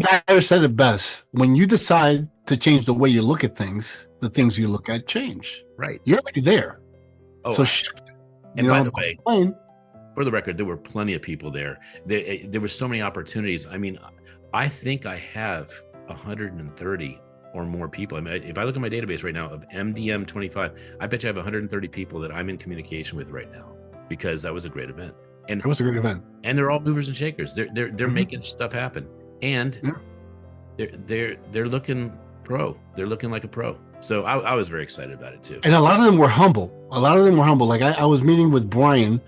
Dyer said it best. When you decide to change the way you look at things, the things you look at change. Right. You're already there. Oh, So shift. and by the way, complain. for the record, there were plenty of people there. There were so many opportunities. I mean, I think I have 130 or more people. I mean, if I look at my database right now of MDM 25, I bet you I have 130 people that I'm in communication with right now because that was a great event. And it was a great event. And they're all movers and shakers. They're making stuff happen. And they're looking pro. They're looking like a pro. So I was very excited about it too. And a lot of them were humble. Like I was meeting with Brian,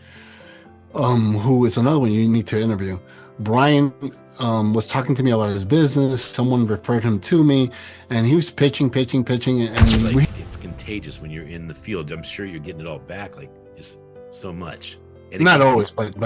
who is another one you need to interview. Brian was talking to me about his business. Someone referred him to me, and he was pitching, and it's contagious when you're in the field. I'm sure you're getting it all back, like just so much. Not always, but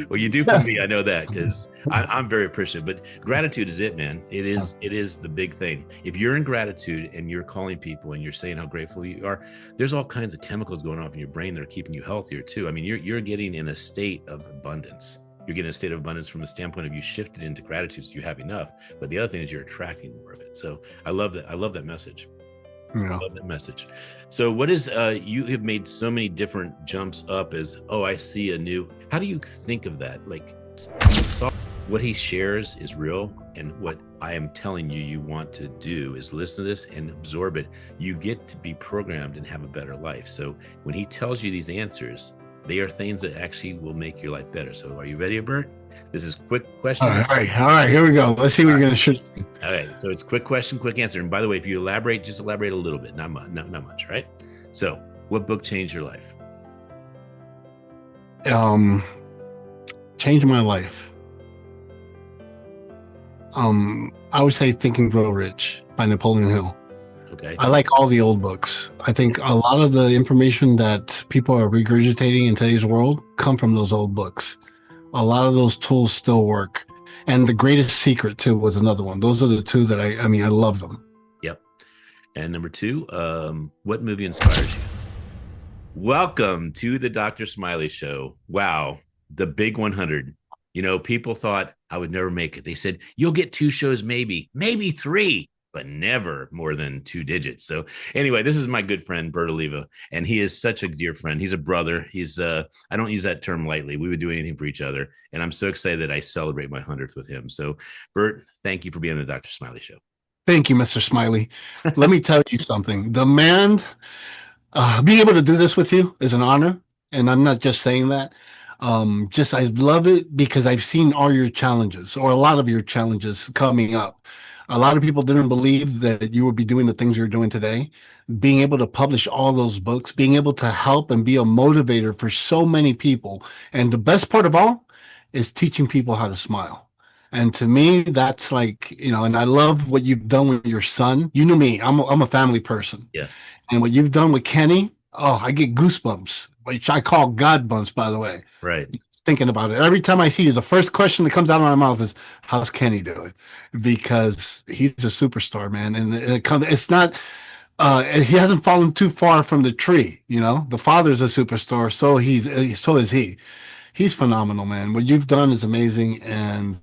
well, you do for me. I know that because I'm very appreciative. But gratitude is it, man. It is the big thing. If you're in gratitude and you're calling people and you're saying how grateful you are, there's all kinds of chemicals going off in your brain that are keeping you healthier too. I mean, you're getting in a state of abundance. You're getting a state of abundance from the standpoint of you shifted into gratitude, so you have enough. But the other thing is you're attracting more of it. So I love that. I love that message. I love that message. So what is you have made so many different jumps up as, oh, I see a new, how do you think of that? Like what he shares is real, and what I am telling you want to do is listen to this and absorb it. You get to be programmed and have a better life. So when he tells you these answers, they are things that actually will make your life better. So are you ready, Bert? This is quick question. All right, here we go. Let's see what you're going to shoot. All right, so it's quick question, quick answer. And by the way, if you elaborate, just elaborate a little bit, not much, right? So what book changed your life? Changed my life. I would say Think and Grow Rich by Napoleon Hill. Okay. I like all the old books. I think a lot of the information that people are regurgitating in today's world come from those old books. A lot of those tools still work. And The Greatest Secret too was another one. Those are the two that I love them. Yep. And number two, what movie inspires you? Welcome to the Dr. Smiley Show. Wow. The big 100. You know, people thought I would never make it. They said, you'll get 2 shows, maybe 3, but never more than 2 digits. So anyway, this is my good friend, Bert Oliva, and he is such a dear friend. He's a brother. He's, I don't use that term lightly. We would do anything for each other. And I'm so excited that I celebrate my 100th with him. So Bert, thank you for being on the Dr. Smiley Show. Thank you, Mr. Smiley. Let me tell you something. The man, being able to do this with you is an honor. And I'm not just saying that. I love it because I've seen all your challenges, or a lot of your challenges coming up. A lot of people didn't believe that you would be doing the things you're doing today. Being able to publish all those books, being able to help and be a motivator for so many people. And the best part of all is teaching people how to smile. And to me, that's like, and I love what you've done with your son. You know me, I'm a family person. Yeah. And what you've done with Kenny, I get goosebumps, which I call God bumps, by the way. Right. Thinking about it. Every time I see you, the first question that comes out of my mouth is, how's Kenny doing? Because he's a superstar, man. And it's not, he hasn't fallen too far from the tree. The father's a superstar. So is he. He's phenomenal, man. What you've done is amazing. And,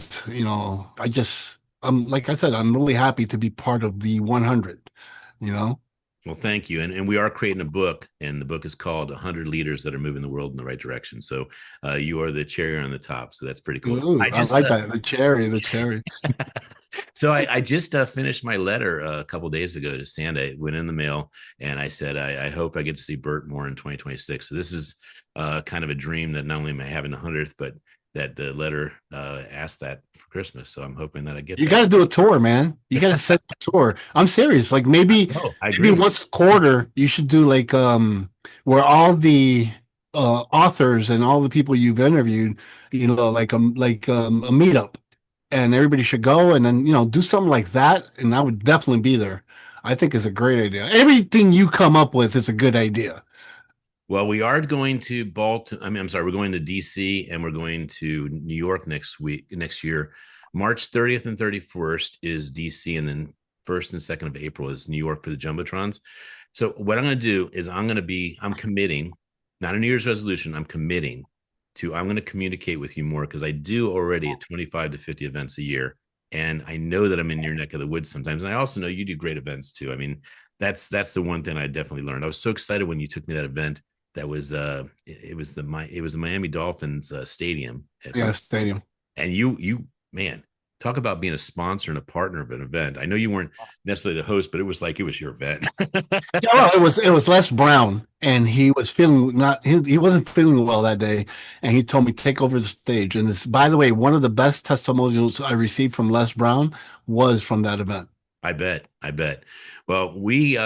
like I said, I'm really happy to be part of the 100, Well, thank you. And we are creating a book, and the book is called 100 Leaders That Are Moving the World in the Right Direction. So you are the cherry on the top. So that's pretty cool. Ooh, I like that. The cherry. So I just finished my letter a couple of days ago to Santa. It went in the mail, and I said, I hope I get to see Bert more in 2026. So this is kind of a dream that not only am I having the 100th, but that the letter asked that for Christmas. So I'm hoping that I get You got to do a tour, man. You got to set the tour. I'm serious. Like maybe once a quarter, you should do like where all the authors and all the people you've interviewed, like a meetup, and everybody should go, and then do something like that. And I would definitely be there. I think it's a great idea. Everything you come up with is a good idea. Well, we are going to we're going to DC, and we're going to New York next year. March 30th and 31st is DC, and then 1st and 2nd of April is New York for the Jumbotrons. So what I'm going to do is I'm committing, not a New Year's resolution, I'm committing to I'm going to communicate with you more because I do already at 25 to 50 events a year. And I know that I'm in your neck of the woods sometimes. And I also know you do great events too. I mean, that's the one thing I definitely learned. I was so excited when you took me to that event that was it was the Miami Dolphins stadium Yeah, stadium. and you man, talk about being a sponsor and a partner of an event. I know you weren't necessarily the host, but it was like it was your event. Yeah, well, it was Les Brown, and he was feeling not he wasn't feeling well that day, and he told me take over the stage. And this, by the way, one of the best testimonials I received from Les Brown was from that event. I bet. I bet. Well, we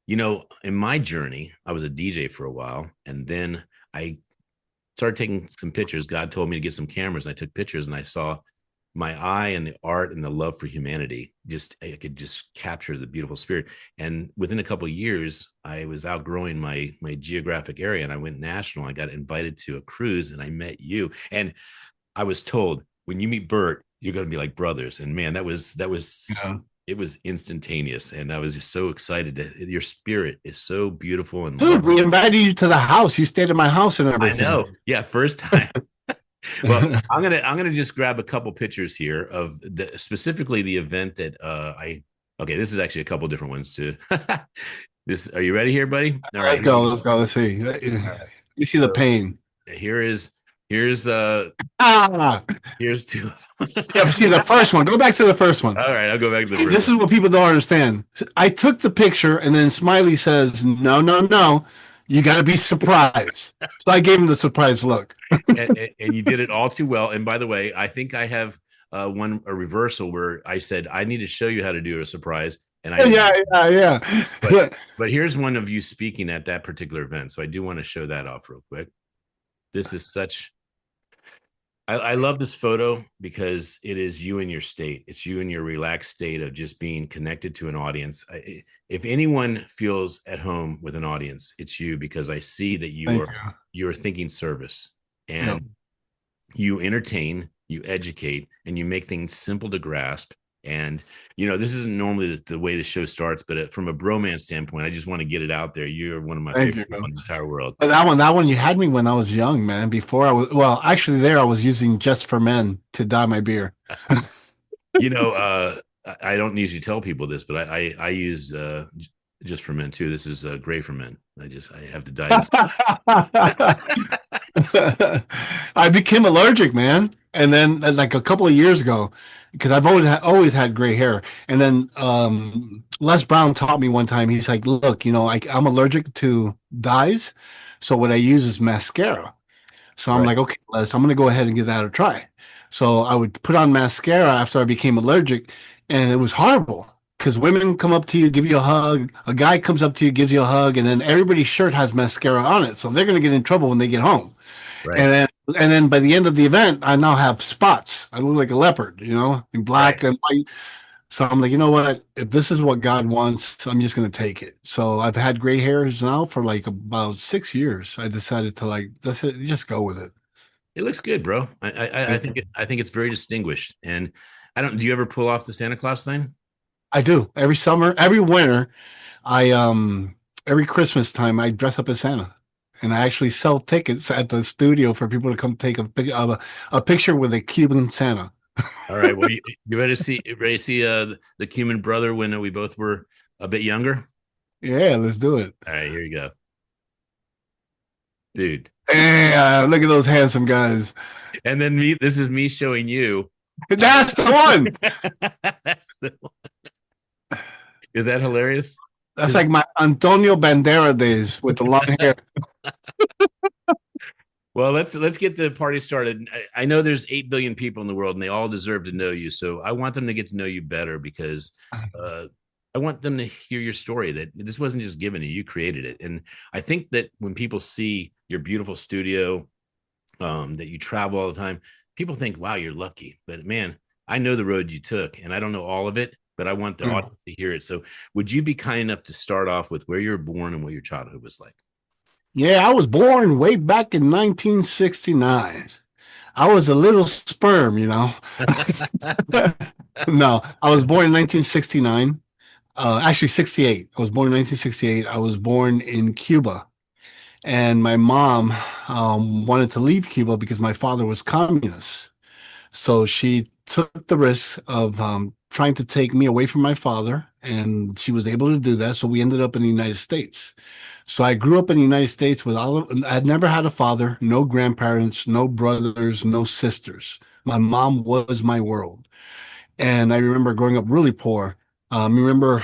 in my journey, I was a DJ for a while, and then I started taking some pictures. God told me to get some cameras, and I took pictures, and I saw my eye and the art and the love for humanity. Just I could just capture the beautiful spirit. And within a couple of years, I was outgrowing my geographic area, and I went national. I got invited to a cruise, and I met you. And I was told when you meet Bert, you're going to be like brothers. And man, that was Yeah. it was instantaneous, and I was just so excited. Your spirit is so beautiful and Dude, loving. we invited you to the house. You stayed at my house and I everything. know. Yeah, first time. Well, I'm gonna just grab a couple pictures here of specifically the event that I. Okay, this is actually a couple different ones too. This, are you ready here, buddy? All right, Let's here go. we go. Let's go. Let's see. All right. You see the So pain. here is here's Ah, here's two. yeah. See the first one. Go back to the first one. All right, I'll go back to the first This one. is what people don't understand. I took the picture, and then Smiley says, "No, no, no, you got to be surprised." So I gave him the surprise look. And you did it all too well. And by the way, I think I have a reversal where I said I need to show you how to do a surprise, and I Yeah, did. yeah, But yeah. but here's one of you speaking at that particular event, so I do want to show that off real quick. This is such. I love this photo because it is you in your state. It's you in your relaxed state of just being connected to an audience. If anyone feels at home with an audience, it's you because I see that Thank you. you are thinking service Yeah. and you entertain, you educate, and you make things simple to grasp. And this isn't normally the way the show starts, but from a bromance standpoint, I just want to get it out there. You're one of my Thank favorite you, people man. in the entire world. But that one, you had me when I was young, man. Before I was, well, actually, there I was using Just for Men to dye my beard. I don't usually tell people this, but I use just for men too. This is gray for men. I have to dye this. I became allergic, man. And then, like a couple of years ago, because I've always had gray hair. And then Les Brown taught me one time. He's like, "Look, I'm allergic to dyes, so what I use is mascara." So I'm Right, like, "Okay, Les, I'm gonna go ahead and give that a try." So I would put on mascara after I became allergic, and it was horrible. Because women come up to you, give you a hug. A guy comes up to you, gives you a hug, and then everybody's shirt has mascara on it. So they're going to get in trouble when they get home. right, And then by the end of the event, I now have spots. I look like a leopard, in right. black and white. So I'm like, you know what? If this is what God wants, I'm just going to take it. So I've had gray hairs now for like about 6 years. I decided to that's it, just go with it. It looks good, bro. I think it's very distinguished. And I don't. Do you ever pull off the Santa Claus thing? I do every summer, every winter. I every Christmas time I dress up as Santa, and I actually sell tickets at the studio for people to come take a picture with a Cuban Santa. All right. Well, you ready to see the Cuban brother when we both were a bit younger? Yeah, let's do it. All right, here you go, dude. Yeah, look at those handsome guys. And then me. This is me showing you. That's the one. That's is that hilarious? That's like my Antonio Bandera days with the long hair. Well, let's get the party started. I know there's 8 billion people in the world, and they all deserve to know you. So I want them to get to know you better because uh, I want them to hear your story. That this wasn't just given to you; you created it. And I think that when people see your beautiful studio, that you travel all the time, people think, "Wow, you're lucky." But man, I know the road you took, and I don't know all of it, but I want the audience to hear it. So, would you be kind enough to start off with where you were born and what your childhood was like? Yeah, I was born way back in 1969. I was a little sperm. No, I was born in 1969. Actually, 68. I was born in 1968. I was born in Cuba. And my mom wanted to leave Cuba because my father was communist. So she took the risk of trying to take me away from my father, and she was able to do that. So we ended up in the United States. So I grew up in the United States with I'd never had a father, no grandparents, no brothers, no sisters. My mom was my world. And I remember growing up really poor. I remember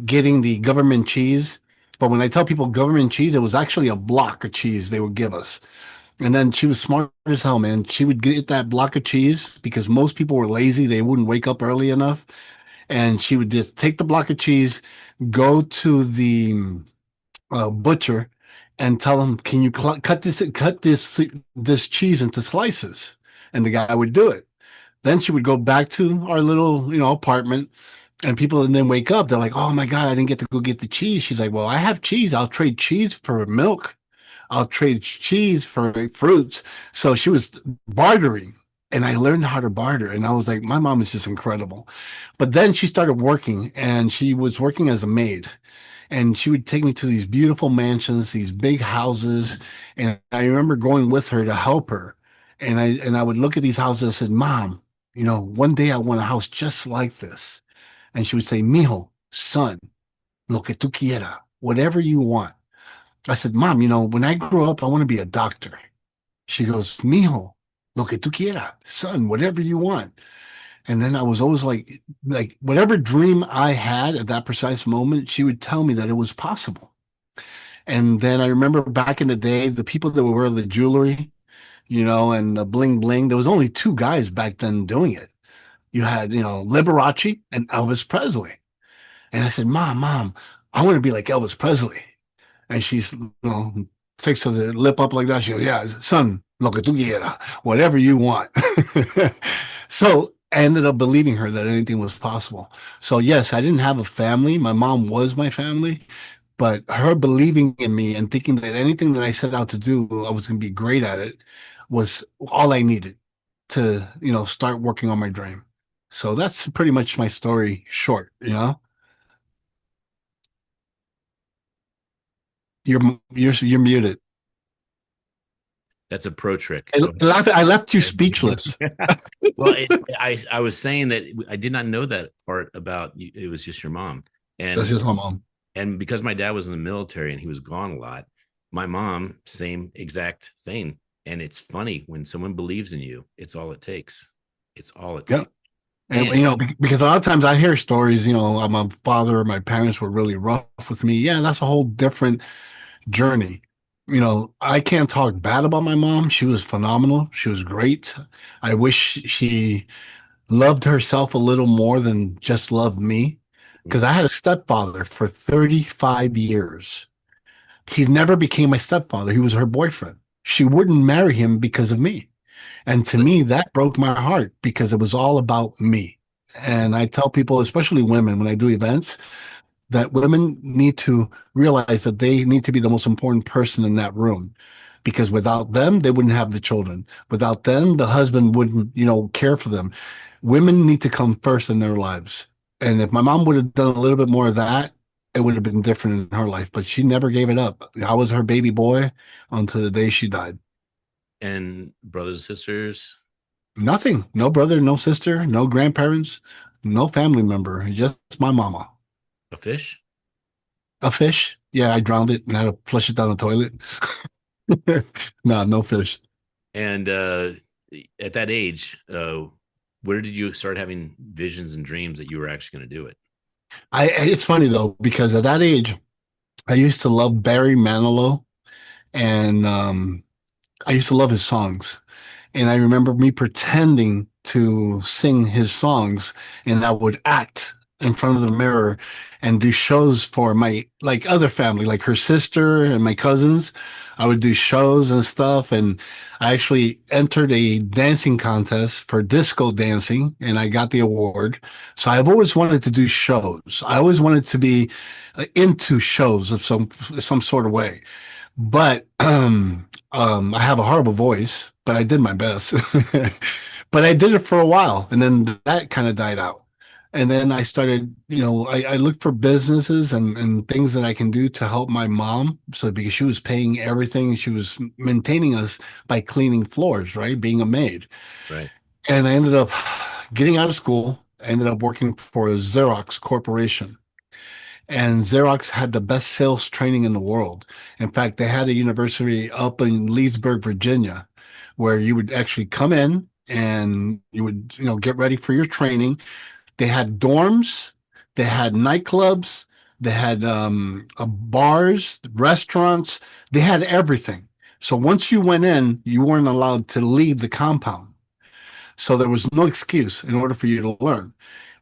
getting the government cheese. But when I tell people government cheese, it was actually a block of cheese they would give us. And then she was smart as hell, man. She would get that block of cheese because most people were lazy. They wouldn't wake up early enough. And she would just take the block of cheese, go to the butcher, and tell him, "Can you cut this cheese into slices?" And the guy would do it. Then she would go back to our little, apartment, and people and then wake up. They're like, "Oh my God, I didn't get to go get the cheese." She's like, "Well, I have cheese. I'll trade cheese for milk. I'll trade cheese for fruits." So she was bartering, and I learned how to barter. And I was like, my mom is just incredible. But then she started working, and she was working as a maid. And she would take me to these beautiful mansions, these big houses. And I remember going with her to help her. And I would look at these houses and said, "Mom, one day I want a house just like this." And she would say, "Mijo, son, lo que tú quieras, whatever you want." I said, "Mom, when I grow up, I want to be a doctor." She goes, "Mijo, lo que tú quieras, son, whatever you want." And then I was always like whatever dream I had at that precise moment, she would tell me that it was possible. And then I remember back in the day, the people that would wear the jewelry, and the bling bling, there was only two guys back then doing it. You had, Liberace and Elvis Presley. And I said, Mom, I want to be like Elvis Presley. And she's, takes her lip up like that. She goes, "Yeah, son, lo que tú quieras, whatever you want." So I ended up believing her that anything was possible. So yes, I didn't have a family. My mom was my family, but her believing in me and thinking that anything that I set out to do, I was going to be great at it, was all I needed to, start working on my dream. So that's pretty much my story short. You're muted. That's a pro trick. I Go ahead. left you speechless. Well, I was saying that I did not know that part about you. It was just your mom, That's and just my mom. and because my dad was in the military and he was gone a lot, my mom same exact thing. And it's funny when someone believes in you, it's all it takes. It's all it Yeah. takes. And And because a lot of times I hear stories, my father or my parents were really rough with me. Yeah, that's a whole different journey. I can't talk bad about my mom. She was phenomenal. She was great. I wish she loved herself a little more than just loved me. Because I had a stepfather for 35 years. He never became my stepfather. He was her boyfriend. She wouldn't marry him because of me. And to me, that broke my heart because it was all about me. And I tell people, especially women, when I do events, that women need to realize that they need to be the most important person in that room because without them, they wouldn't have the children. Without them, the husband wouldn't, care for them. Women need to come first in their lives. And if my mom would have done a little bit more of that, it would have been different in her life, but she never gave it up. I was her baby boy until the day she died. and brothers and sisters, Nothing. No brother, no sister, no grandparents, no family member. Just my mama. a fish. A fish? Yeah, I drowned it and had to flush it down the toilet. No, no fish. And at that age, where did you start having visions and dreams that you were actually going to do it? It's funny though, because at that age, I used to love Barry Manilow and I used to love his songs. And I remember me pretending to sing his songs, and I would act in front of the mirror and do shows for my like other family, like her sister and my cousins. I would do shows and stuff, and I actually entered a dancing contest for disco dancing, and I got the award. So I've always wanted to do shows. I always wanted to be into shows of some sort of way. But I have a horrible voice, but I did my best. But I did it for a while, and then that kind of died out. And then I started, I looked for businesses and things that I can do to help my mom. So because she was paying everything, she was maintaining us by cleaning floors, right? Being a maid. Right. And I ended up getting out of school. I ended up working for a Xerox corporation. And Xerox had the best sales training in the world. In fact, they had a university up in Leesburg, Virginia, where you would actually come in and you would, get ready for your training. They had dorms, they had nightclubs, they had bars, restaurants, they had everything. So once you went in, you weren't allowed to leave the compound. So there was no excuse in order for you to learn.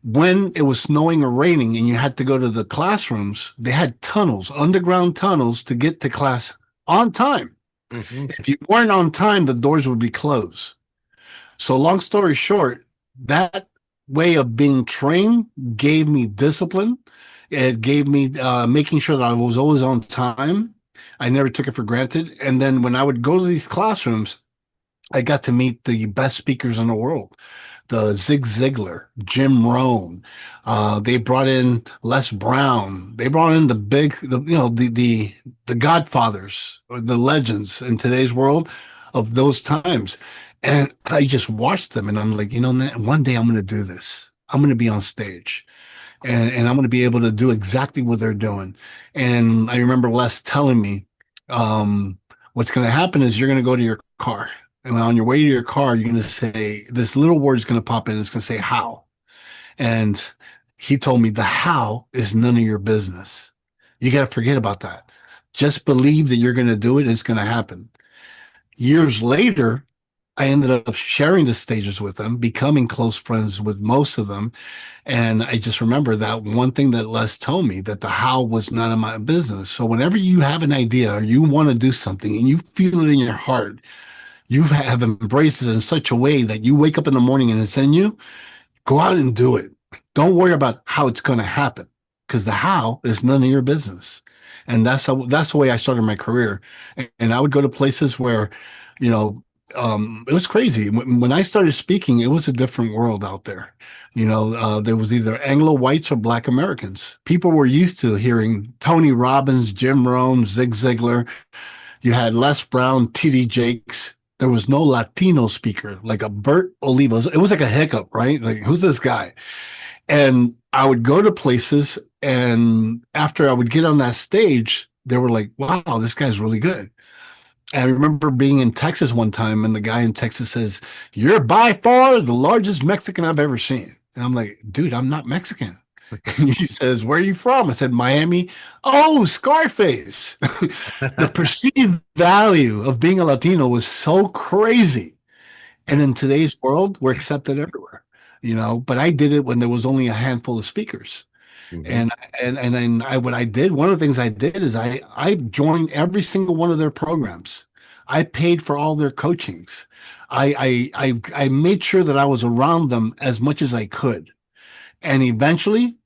When it was snowing or raining and you had to go to the classrooms, they had tunnels, underground tunnels to get to class on time. Hmm. If you weren't on time, the doors would be closed. So, long story short, that way of being trained gave me discipline. It gave me making sure that I was always on time. I never took it for granted. And then when I would go to these classrooms, I got to meet the best speakers in the world. The Zig Ziglar, Jim Rohn. They brought in Les Brown. They brought in the Godfathers or the legends in today's world of those times. And I just watched them, and I'm like, one day I'm going to do this. I'm going to be on stage, and I'm going to be able to do exactly what they're doing. And I remember Les telling me, what's going to happen is you're going to go to your car. And on your way to your car, you're going to say, this little word is going to pop in. It's going to say, how. And he told me the how is none of your business. You got to forget about that. Just believe that you're going to do it and it's going to happen. Years later, I ended up sharing the stages with them, becoming close friends with most of them. And I just remember that one thing that Les told me, that the how was none of my business. So whenever you have an idea or you want to do something and you feel it in your heart, you have embraced it in such a way that you wake up in the morning and it's in you, go out and do it. Don't worry about how it's going to happen, because the how is none of your business. And that's the way I started my career. And I would go to places where, you know, it was crazy. When I started speaking, it was a different world out there. There was either Anglo whites or Black Americans. People were used to hearing Tony Robbins, Jim Rohn, Zig Ziglar. You had Les Brown, T.D. Jakes. There was no Latino speaker like a Bert Oliva. It was like a hiccup, right? Like, who's this guy? And I would go to places, and after I would get on that stage, they were like, wow, this guy's really good. And I remember being in Texas one time, and the guy in Texas says, "You're by far the largest Mexican I've ever seen." And I'm like, dude, I'm not Mexican. He says, "Where are you from?" I said, "Miami." "Oh, Scarface." The perceived value of being a Latino was so crazy. And in today's world, we're accepted everywhere, but I did it when there was only a handful of speakers. Hmm. And what I did, one of the things I did is I joined every single one of their programs. I paid for all their coachings. I made sure that I was around them as much as I could. And eventually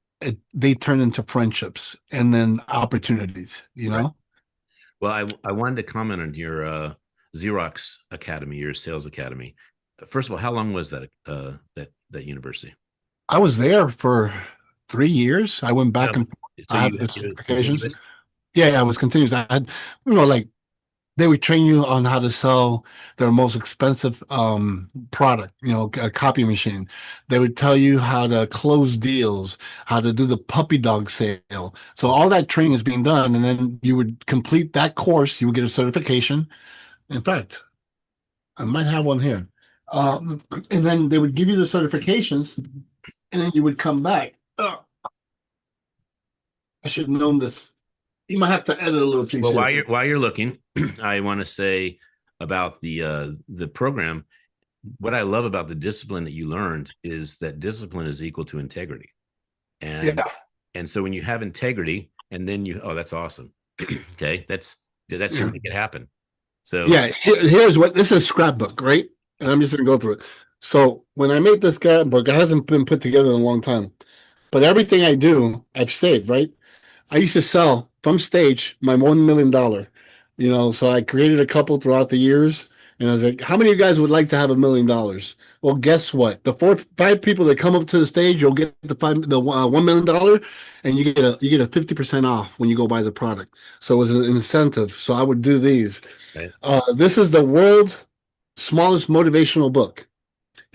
they turn into friendships and then opportunities, Right. Well, I wanted to comment on your Xerox Academy, your sales academy. First of all, how long was that university? I was there for 3 years. I went back Oh, and so I have the it was certifications. continuous. Yeah, yeah, I was continuous. I had, like they would train you on how to sell their most expensive product, a copy machine. They would tell you how to close deals, how to do the puppy dog sale. So all that training is being done, and then you would complete that course. You would get a certification. In fact, I might have one here. And then they would give you the certifications, and then you would come back. Oh, I should have known this. You might have to edit a little piece Well, here. while you're looking, I want to say about the program. What I love about the discipline that you learned is that discipline is equal to integrity, and Yeah. and so when you have integrity, and then that's awesome. Okay, that's your Yeah. make it happen. So Yeah, here's what this is scrapbook, right? And I'm just gonna go through it. So when I made this scrapbook, it hasn't been put together in a long time. But everything I do, I've saved, right? I used to sell from stage my $1 million, so I created a couple throughout the years, And I was like, how many of you guys would like to have $1 million? Well, guess what? The five people that come up to the stage, you'll get $1 million, and you get a 50% off when you go buy the product. So it was an incentive. So I would do these. Right. This is the world's smallest motivational book.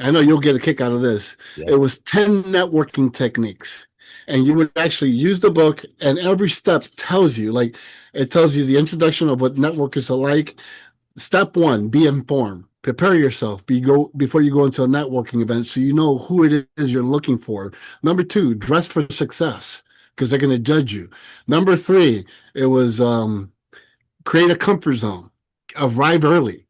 I know you'll get a kick out of this. It Yep. was 10 networking techniques. And you would actually use the book, and every step tells you, like, it tells you the introduction of what networkers are like. Step one, be informed. Prepare yourself before you go into a networking event so you know who it is you're looking for. Number two, dress for success because they're going to judge you. Number three, it was create a comfort zone. Arrive early,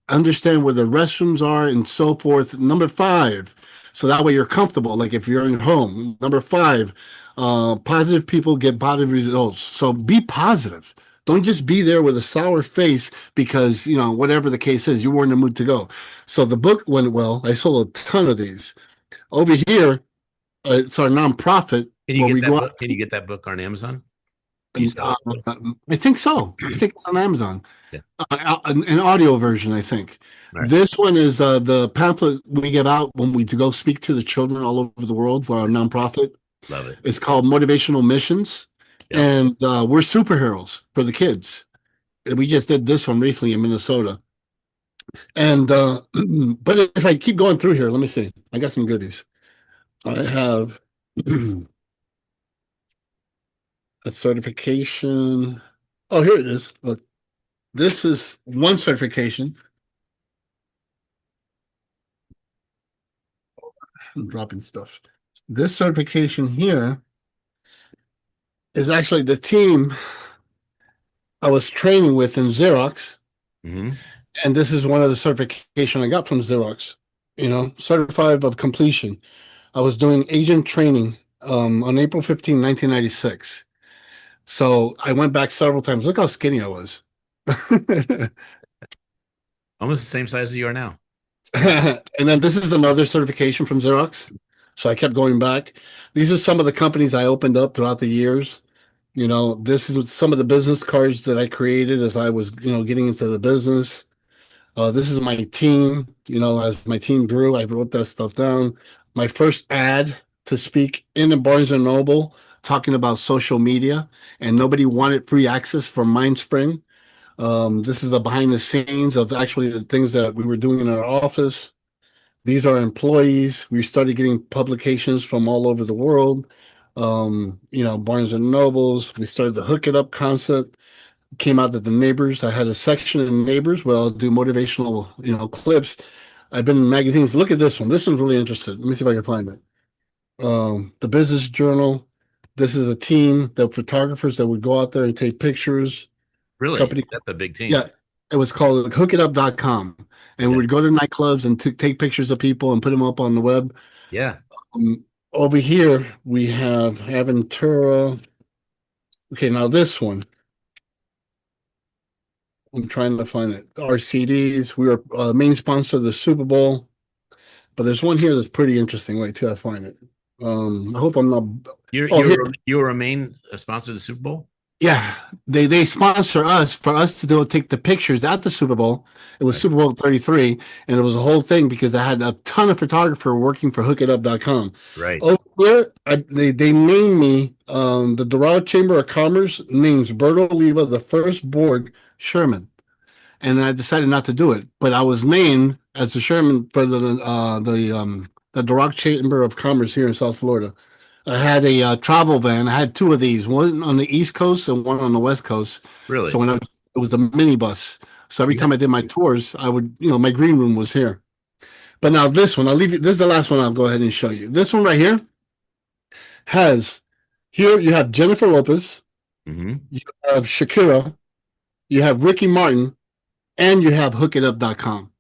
understand where the restrooms are and so forth. Number five, so that way you're comfortable, like if you're in home. Number five, positive people get positive results. So be positive. Don't just be there with a sour face because, whatever the case is, you were in the mood to go. So the book went well. I sold a ton of these. Over here, it's our nonprofit Can you where get we that go book? Can you get that book on Amazon? Do you and, sell it? I think so. I think it's on Amazon. Yeah. An audio version, I think. All right. This one is the pamphlet we give out when we go speak to the children all over the world for our nonprofit. Love it. It's called Motivational Missions, Yep. and we're superheroes for the kids. We just did this one recently in Minnesota. And but if I keep going through here, let me see. I got some goodies. I have a certification. Oh, here it is. Look, this is one certification. I'm dropping stuff. This certification here is actually the team I was training with in Xerox. Mm-hmm. And this is one of the certification I got from Xerox, certified of completion. I was doing agent training on April 15, 1996. So I went back several times. Look how skinny I was. Almost the same size as you are now. And then this is another certification from Xerox. So I kept going back. These are some of the companies I opened up throughout the years. This is some of the business cards that I created as I was, getting into the business. This is my team. As my team grew, I wrote that stuff down. My first ad to speak in a Barnes and Noble talking about social media, and nobody wanted free access from MindSpring. This is the behind the scenes of actually the things that we were doing in our office. These are employees. We started getting publications from all over the world. Barnes and Nobles. We started the Hook It Up concept. Came out that the neighbors. I had a section in neighbors where I'll do motivational, clips. I've been in magazines. Look at this one. This one's really interesting. Let me see if I can find it. The Business Journal. This is a team, the photographers that would go out there and take pictures. Really? Company. That's a big team. Yeah. It was called hookitup.com. And we would go to nightclubs and take pictures of people and put them up on the web. Yeah. Over here, we have Aventura. Okay, now this one. I'm trying to find it. Our CDs. We were main sponsor of the Super Bowl. But there's one here that's pretty interesting. Wait till I find it. I hope I'm not. You were a main sponsor of the Super Bowl? Yeah, they sponsor us for us to take the pictures at the Super Bowl. It was Right. Super Bowl 33, and it was a whole thing because I had a ton of photographer working for hookitup.com. Right. Over there, they named me the Doral Chamber of Commerce names Bert Oliva the first board Sherman, and I decided not to do it. But I was named as the Sherman for the Doral Chamber of Commerce here in South Florida. I had a travel van. I had two of these, one on the East Coast and one on the West Coast. Really? So it was a minibus. So every time I did my tours, I would, my green room was here. But now this one, I'll leave you. This is the last one I'll go ahead and show you. This one right here here you have Jennifer Lopez, Mm-hmm. you have Shakira, you have Ricky Martin, and you have hookitup.com.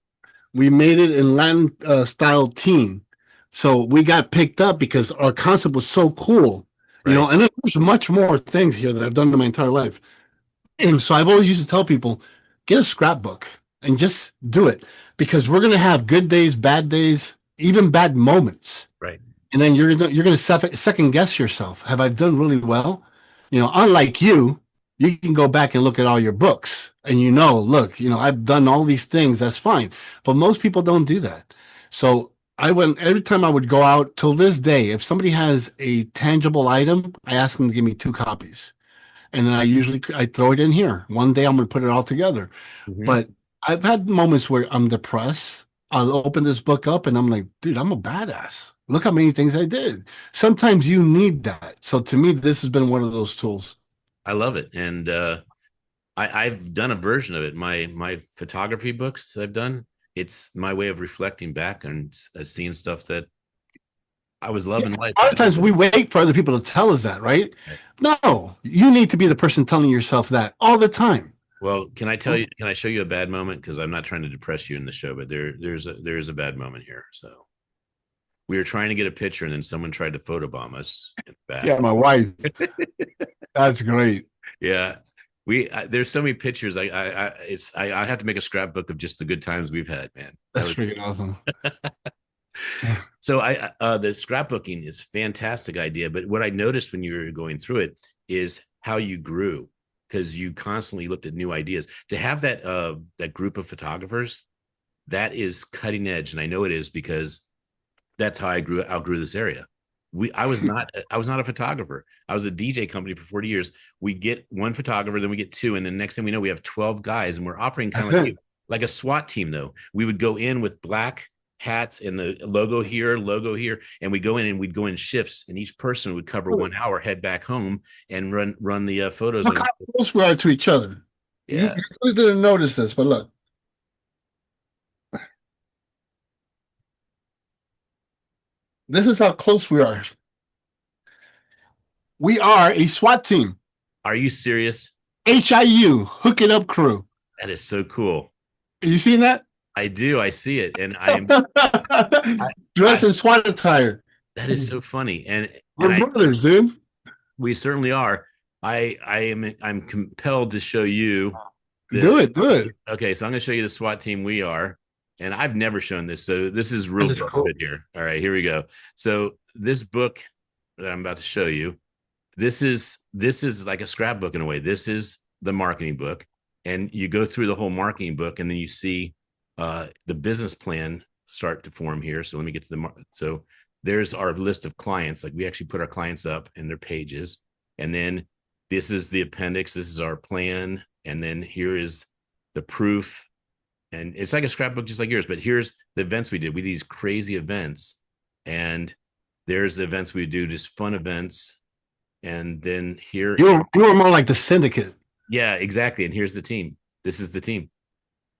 We made it in Latin style teen. So we got picked up because our concept was so cool, Right. and there's much more things here that I've done in my entire life. And so I've always used to tell people, get a scrapbook and just do it because we're going to have good days, even bad moments. Right. And then you're going to second guess yourself. Have I done really well? Unlike you can go back and look at all your books and look, I've done all these things, that's fine. But most people don't do that. So I went every time I would go out till this day, if somebody has a tangible item, I ask them to give me 2 copies. And then I throw it in here. One day I'm gonna put it all together. Mhm. But I've had moments where I'm depressed. I'll open this book up and I'm like, dude, I'm a badass. Look how many things I did. Sometimes you need that. So to me, this has been one of those tools. I love it, and I've done a version of it. My photography books that I've done. It's my way of reflecting back and seeing stuff that I was Yeah, loving life. a lot But of times we wait for other people to tell us that, right? No, you need to be the person telling yourself that all the time. well, can I tell you? Can I show you a bad moment? Because I'm not trying to depress you in the show, but there's a bad moment here. So we were trying to get a picture, and then someone tried to photobomb us in the Yeah, back. my wife. That's great. Yeah, there's so many pictures. I have to make a scrapbook of just the good times we've had, man. That That's was freaking awesome. so the scrapbooking is a fantastic idea. But what I noticed when you were going through it is how you grew because you constantly looked at new ideas. To have that group of photographers, that is cutting edge, and I know it is because that's how I outgrew this area. I was not a photographer. I was a DJ company for 40 years. We get one photographer, then we get two, and then next thing we know, we have 12 guys, and we're operating kind That's of it. like a SWAT team. Though we would go in with black hats and the logo here, and we go in and we'd go in shifts, and each person would cover 1 hour, head back home, and run the photos. Look And how close we are to each other. You yeah, really didn't notice this, but look, this is how close we are. We are a SWAT team. are you serious? HIU, Hook It Up Crew. That is so cool. Are you seen that? I do. I see it, and I, Dressed I in SWAT attire. that is so funny, and We're brothers, dude. we certainly are. I'm compelled to show you Do the it, do it. okay. So I'm going to show you the SWAT team we are, and I've never shown this, so this is real That is cool. good here. All right, here we go. So this book that I'm about to show you, this is like a scrapbook in a way. This is the marketing book, and you go through the whole marketing book, and then you see the business plan start to form here. So let me get to so there's our list of clients. Like we actually put our clients up in their pages, and then this is the appendix. This is our plan, and then here is the proof. And it's like a scrapbook, just like yours. But here's the events we did. We did these crazy events, and there's the events we do, just fun events. And then here, You were more like the syndicate. yeah, exactly. And here's the team. This is the team.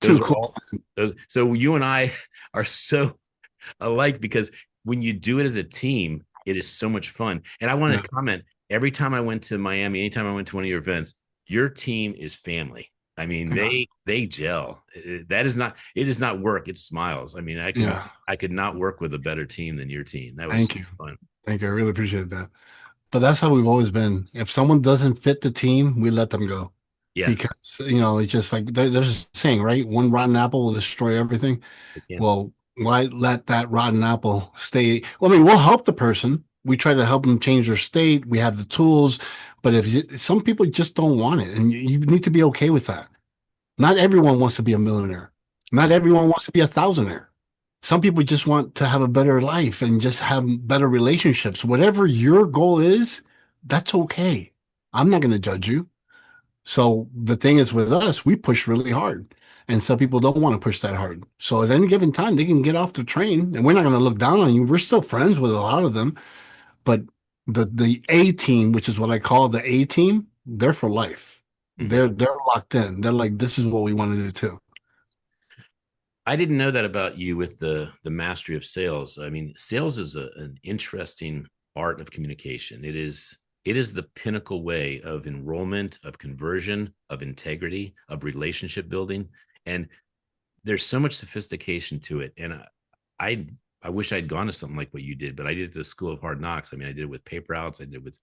Too Those are cool. all those. So you and I are so alike because when you do it as a team, it is so much fun. And I want Yeah, to comment every time I went to Miami, anytime I went to one of your events, your team is family. I mean, yeah, they gel. That is not it is not work, it's smiles. I mean, yeah. I could not work with a better team than your team. That was Thank you. fun. Thank you. I really appreciate that. But that's how we've always been. If someone doesn't fit the team, we let them go. Yeah, Because, it's just like there's a saying, right? One rotten apple will destroy everything. it can. Well, why let that rotten apple stay? Well, I mean, we'll help the person. We try to help them change their state. We have the tools. But some people just don't want it, and you need to be okay with that. Not everyone wants to be a millionaire. Not Yeah. everyone wants to be a thousandaire. Some people just want to have a better life and just have better relationships. Whatever your goal is, that's okay. I'm not going to judge you. So the thing is with us, we push really hard. And some people don't want to push that hard. So at any given time, they can get off the train and we're not going to look down on you. We're still friends with a lot of them. But the A team, which is what I call the A team, they're for life. Mhm. They're locked in. They're like, this is what we want to do too. I didn't know that about you with the mastery of sales. I mean, sales is an interesting art of communication. It is the pinnacle way of enrollment, of conversion, of integrity, of relationship building, and there's so much sophistication to it. And I I wish I'd gone to something like what you did, but I did it at the School of Hard Knocks. I mean, I did it with paper outs, I did it with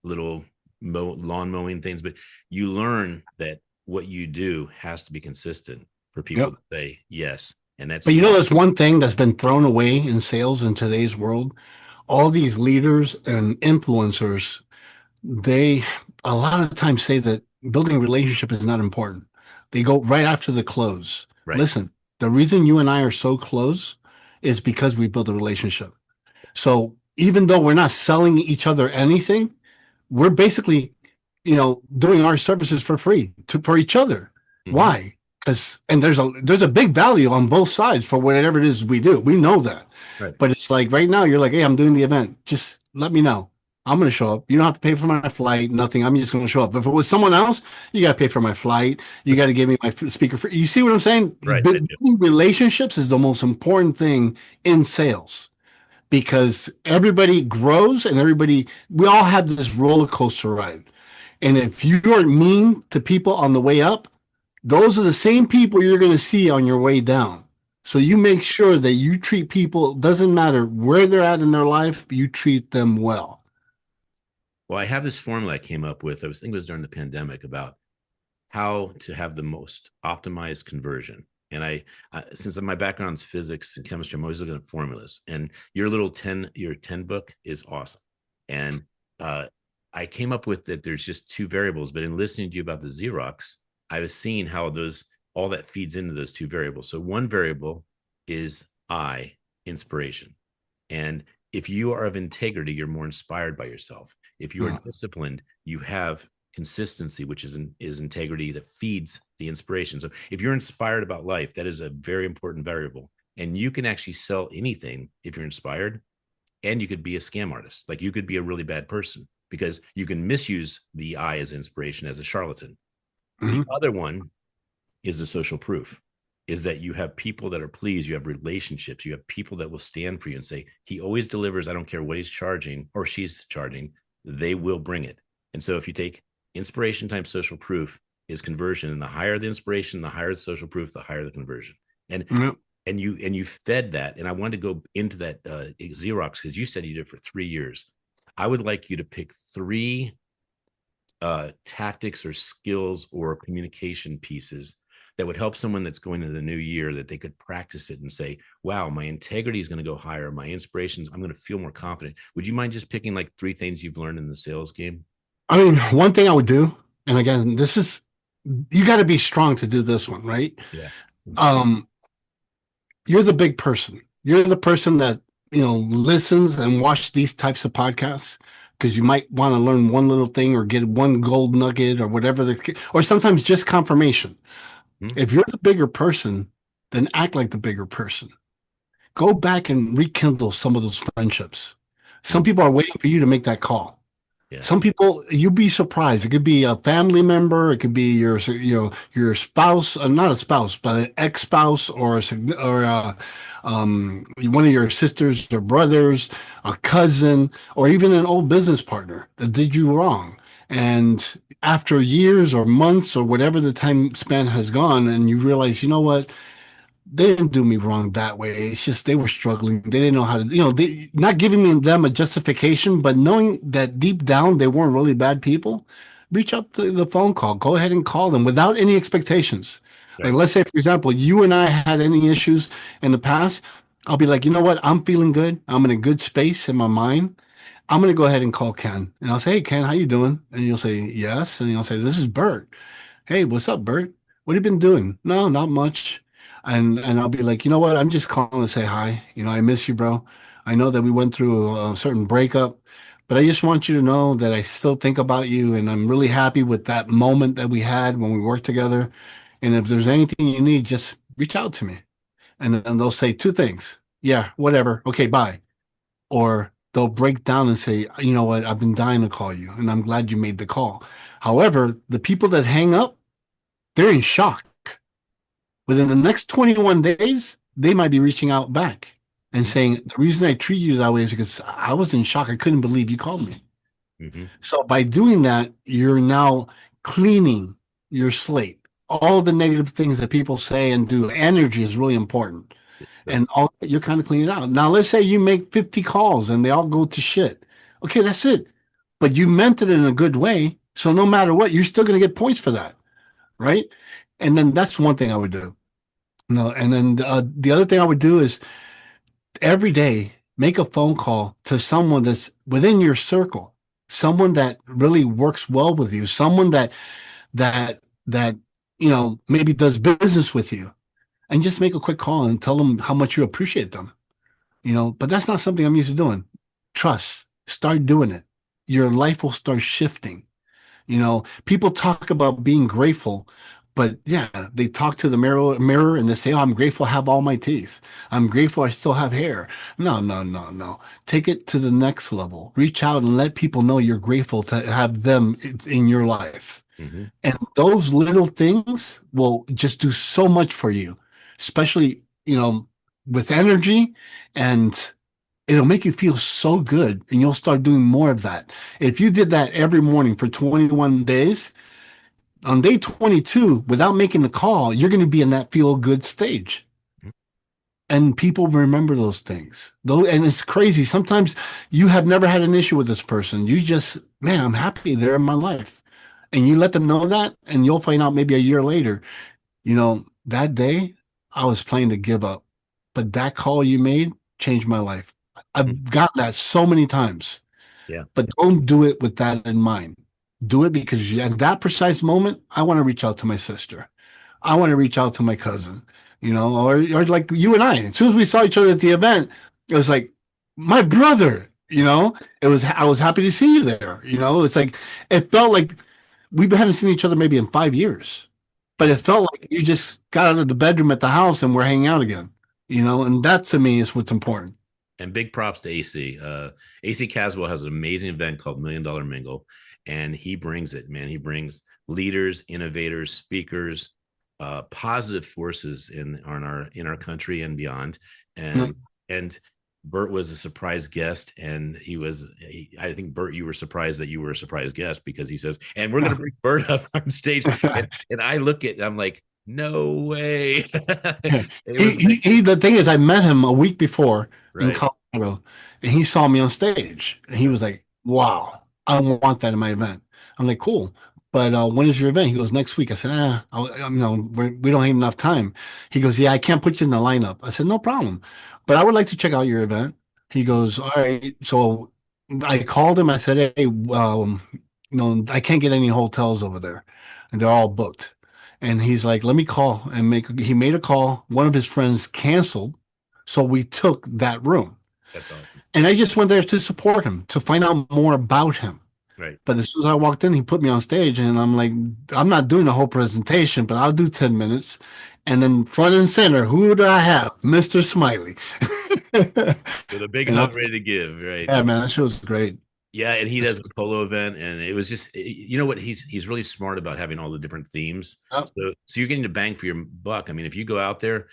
little lawn mowing things, but you learn that what you do has to be consistent for people Yep. to say yes. And But that's there's one thing that's been thrown away in sales in today's world. All these leaders and influencers, they a lot of times say that building a relationship is not important. They go right after the close. Right. Listen, the reason you and I are so close is because we built a relationship. So even though we're not selling each other anything, we're basically, doing our services for free for each other. Hmm. Why? Because and there's a big value on both sides for whatever it is we do. We know that. Right. But it's like right now, you're like, hey, I'm doing the event. Just let me know. I'm going to show up. You don't have to pay for my flight, nothing. I'm just going to show up. If it was someone else, you got to pay for my flight. You got to give me my speaker. You see what I'm saying? Right. I do. Building relationships is the most important thing in sales because everybody grows and we all have this roller coaster ride. And if you are mean to people on the way up, those are the same people you're going to see on your way down. So you make sure that you treat people, doesn't matter where they're at in their life, you treat them well. Well, I have this formula I came up with. I was thinking it was during the pandemic about how to have the most optimized conversion. And since my background is physics and chemistry, I'm always looking at formulas. And your 10 book is awesome. And I came up with that there's just two variables, but in listening to you about the Xerox, I was seeing how all that feeds into those two variables. So one variable is inspiration. And if you are of integrity, you're more inspired by yourself. If you are disciplined, you have consistency, which is integrity that feeds the inspiration. So if you're inspired about life, that is a very important variable. And you can actually sell anything if you're inspired. And you could be a scam artist. Like you could be a really bad person because you can misuse the I as inspiration as a charlatan. The Mm-hmm. other one is the social proof, is that you have people that are pleased, you have relationships, you have people that will stand for you and say, he always delivers. I don't care what he's charging or she's charging, they will bring it. And so if you take inspiration times social proof is conversion, and the higher the inspiration, the higher the social proof, the higher the conversion. And Yep. you fed that. And I wanted to go into that Xerox because you said you did it for 3 years. I would like you to pick three tactics or skills or communication pieces that would help someone that's going into the new year, that they could practice it and say, wow, my integrity is going to go higher. My inspirations, I'm going to feel more confident. Would you mind just picking like three things you've learned in the sales game? I mean, one thing I would do, and again, you got to be strong to do this one, right? Yeah. Um, you're the big person. You're the person that, listens and watch these types of podcasts because you might want to learn one little thing or get one gold nugget or whatever, or sometimes just confirmation. Hmm. If you're the bigger person, then act like the bigger person. Go back and rekindle some of those friendships. Some Hmm. people are waiting for you to make that call. Yeah. Some people, you'd be surprised. It could be a family member. It could be your spouse, not a spouse, but an ex-spouse one of your sisters or brothers, a cousin, or even an old business partner that did you wrong. And after years or months or whatever the time span has gone, and you realize, you know what? They didn't do me wrong that way. It's just they were struggling. They didn't know how to, they not giving them a justification, but knowing that deep down they weren't really bad people. Reach out to the phone call. Go ahead and call them without any expectations. Like Right. let's say, for example, you and I had any issues in the past. I'll be like, you know what? I'm feeling good. I'm in a good space in my mind. I'm gonna go ahead and call Ken, and I'll say, "Hey, Ken, how you doing?" And you'll say, "Yes," and you'll say, "This is Bert. Hey, what's up, Bert? What have you been doing?" "No, not much." And I'll be like, you know what? I'm just calling to say hi. I miss you, bro. I know that we went through a certain breakup, but I just want you to know that I still think about you, and I'm really happy with that moment that we had when we worked together. And if there's anything you need, just reach out to me. And then they'll say two things. Yeah, whatever. Okay, bye. Or they'll break down and say, you know what? I've been dying to call you, and I'm glad you made the call. However, the people that hang up, they're in shock. Within the next 21 days, they might be reaching out back and saying, the reason I treat you that way is because I was in shock. I couldn't believe you called me. Mm-hmm. So by doing that, you're now cleaning your slate. All the negative things that people say and do, energy is really important. Sure. And all you're kind of cleaning out. Now, let's say you make 50 calls and they all go to shit. Okay, that's it. But you meant it in a good way. So no matter what, you're still going to get points for that. Right. And then that's one thing I would do. No, and then the other thing I would do is every day make a phone call to someone that's within your circle, someone that really works well with you, someone that maybe does business with you, and just make a quick call and tell them how much you appreciate them. But that's not something I'm used to doing. Trust, start doing it. Your life will start shifting. People talk about being grateful, but yeah, they talk to the mirror and they say, "Oh, I'm grateful I have all my teeth. I'm grateful I still have hair." No, no, no, no. Take it to the next level. Reach out and let people know you're grateful to have them in your life. Hmm. And those little things will just do so much for you, especially, with energy, and it'll make you feel so good, and you'll start doing more of that. If you did that every morning for 21 days, on day 22, without making the call, you're going to be in that feel good stage. And people remember those things. Though, and it's crazy. Sometimes you have never had an issue with this person. You just, man, I'm happy they're in my life. And you let them know that, and you'll find out maybe a year later, that day I was planning to give up. But that call you made changed my life. I've gotten that so many times, Yeah. but don't do it with that in mind. Do it because at that precise moment, I want to reach out to my sister. I want to reach out to my cousin, or like you and I. As soon as we saw each other at the event, it was like my brother. I was happy to see you there. It's like it felt like we haven't seen each other maybe in 5 years, but it felt like you just got out of the bedroom at the house and we're hanging out again. And that to me is what's important. And big props to AC. AC Caswell has an amazing event called $1 Million Mingle, and he brings it, man. He brings leaders, innovators, speakers, positive forces in our country and beyond. Yeah. And Bert was a surprise guest, and I think Bert, you were surprised that you were a surprise guest because he says, "And we're going to bring Bert up on stage." And I look at, I'm like, no way. Yeah. It was like, The thing is, I met him a week before in right. Colorado, and he saw me on stage, and he was like, "Wow, I want that in my event." I'm like, "Cool, but when is your event?" He goes, "Next week." I said, we don't have enough time." He goes, "Yeah, I can't put you in the lineup." I said, "No problem, but I would like to check out your event." He goes, "All right." So I called him. I said, "Hey, I can't get any hotels over there, and they're all booked." And he's like, "Let me call and he made a call. One of his friends canceled. So we took that room. That's awesome. And I just went there to support him, to find out more about him. Right. But as soon as I walked in, he put me on stage, and I'm like, I'm not doing the whole presentation, but I'll do 10 minutes. And then front and center, who do I have? Mr. Smiley. With a big And I hug was like, ready to give, right? yeah, man, that show was great. Yeah, and he does a polo event, and it was just, you know what, he's really smart about having all the different themes. Yep. So you're getting the bang for your buck. I mean, if you go out there,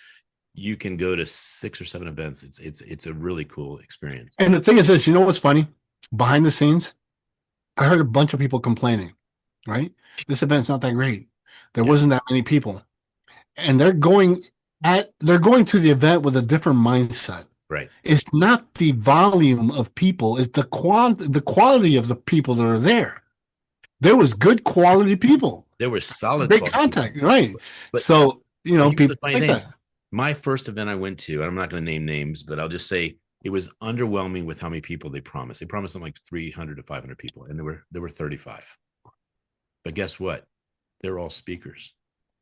you can go to 6 or 7 events. It's a really cool experience. And the thing is this, what's funny? Behind the scenes, I heard a bunch of people complaining, right? This event's not that great. There Yeah, wasn't that many people. And they're going to the event with a different mindset. right. It's not the volume of people, it's the quality of the people that are there. There was good quality people. There were solid Great quality, contact, right? but So, here's the people funny like thing. that. My first event I went to, and I'm not going to name names, but I'll just say it was underwhelming with how many people they promised. They promised something like 300 to 500 people, and there were 35. But guess what? They're all speakers.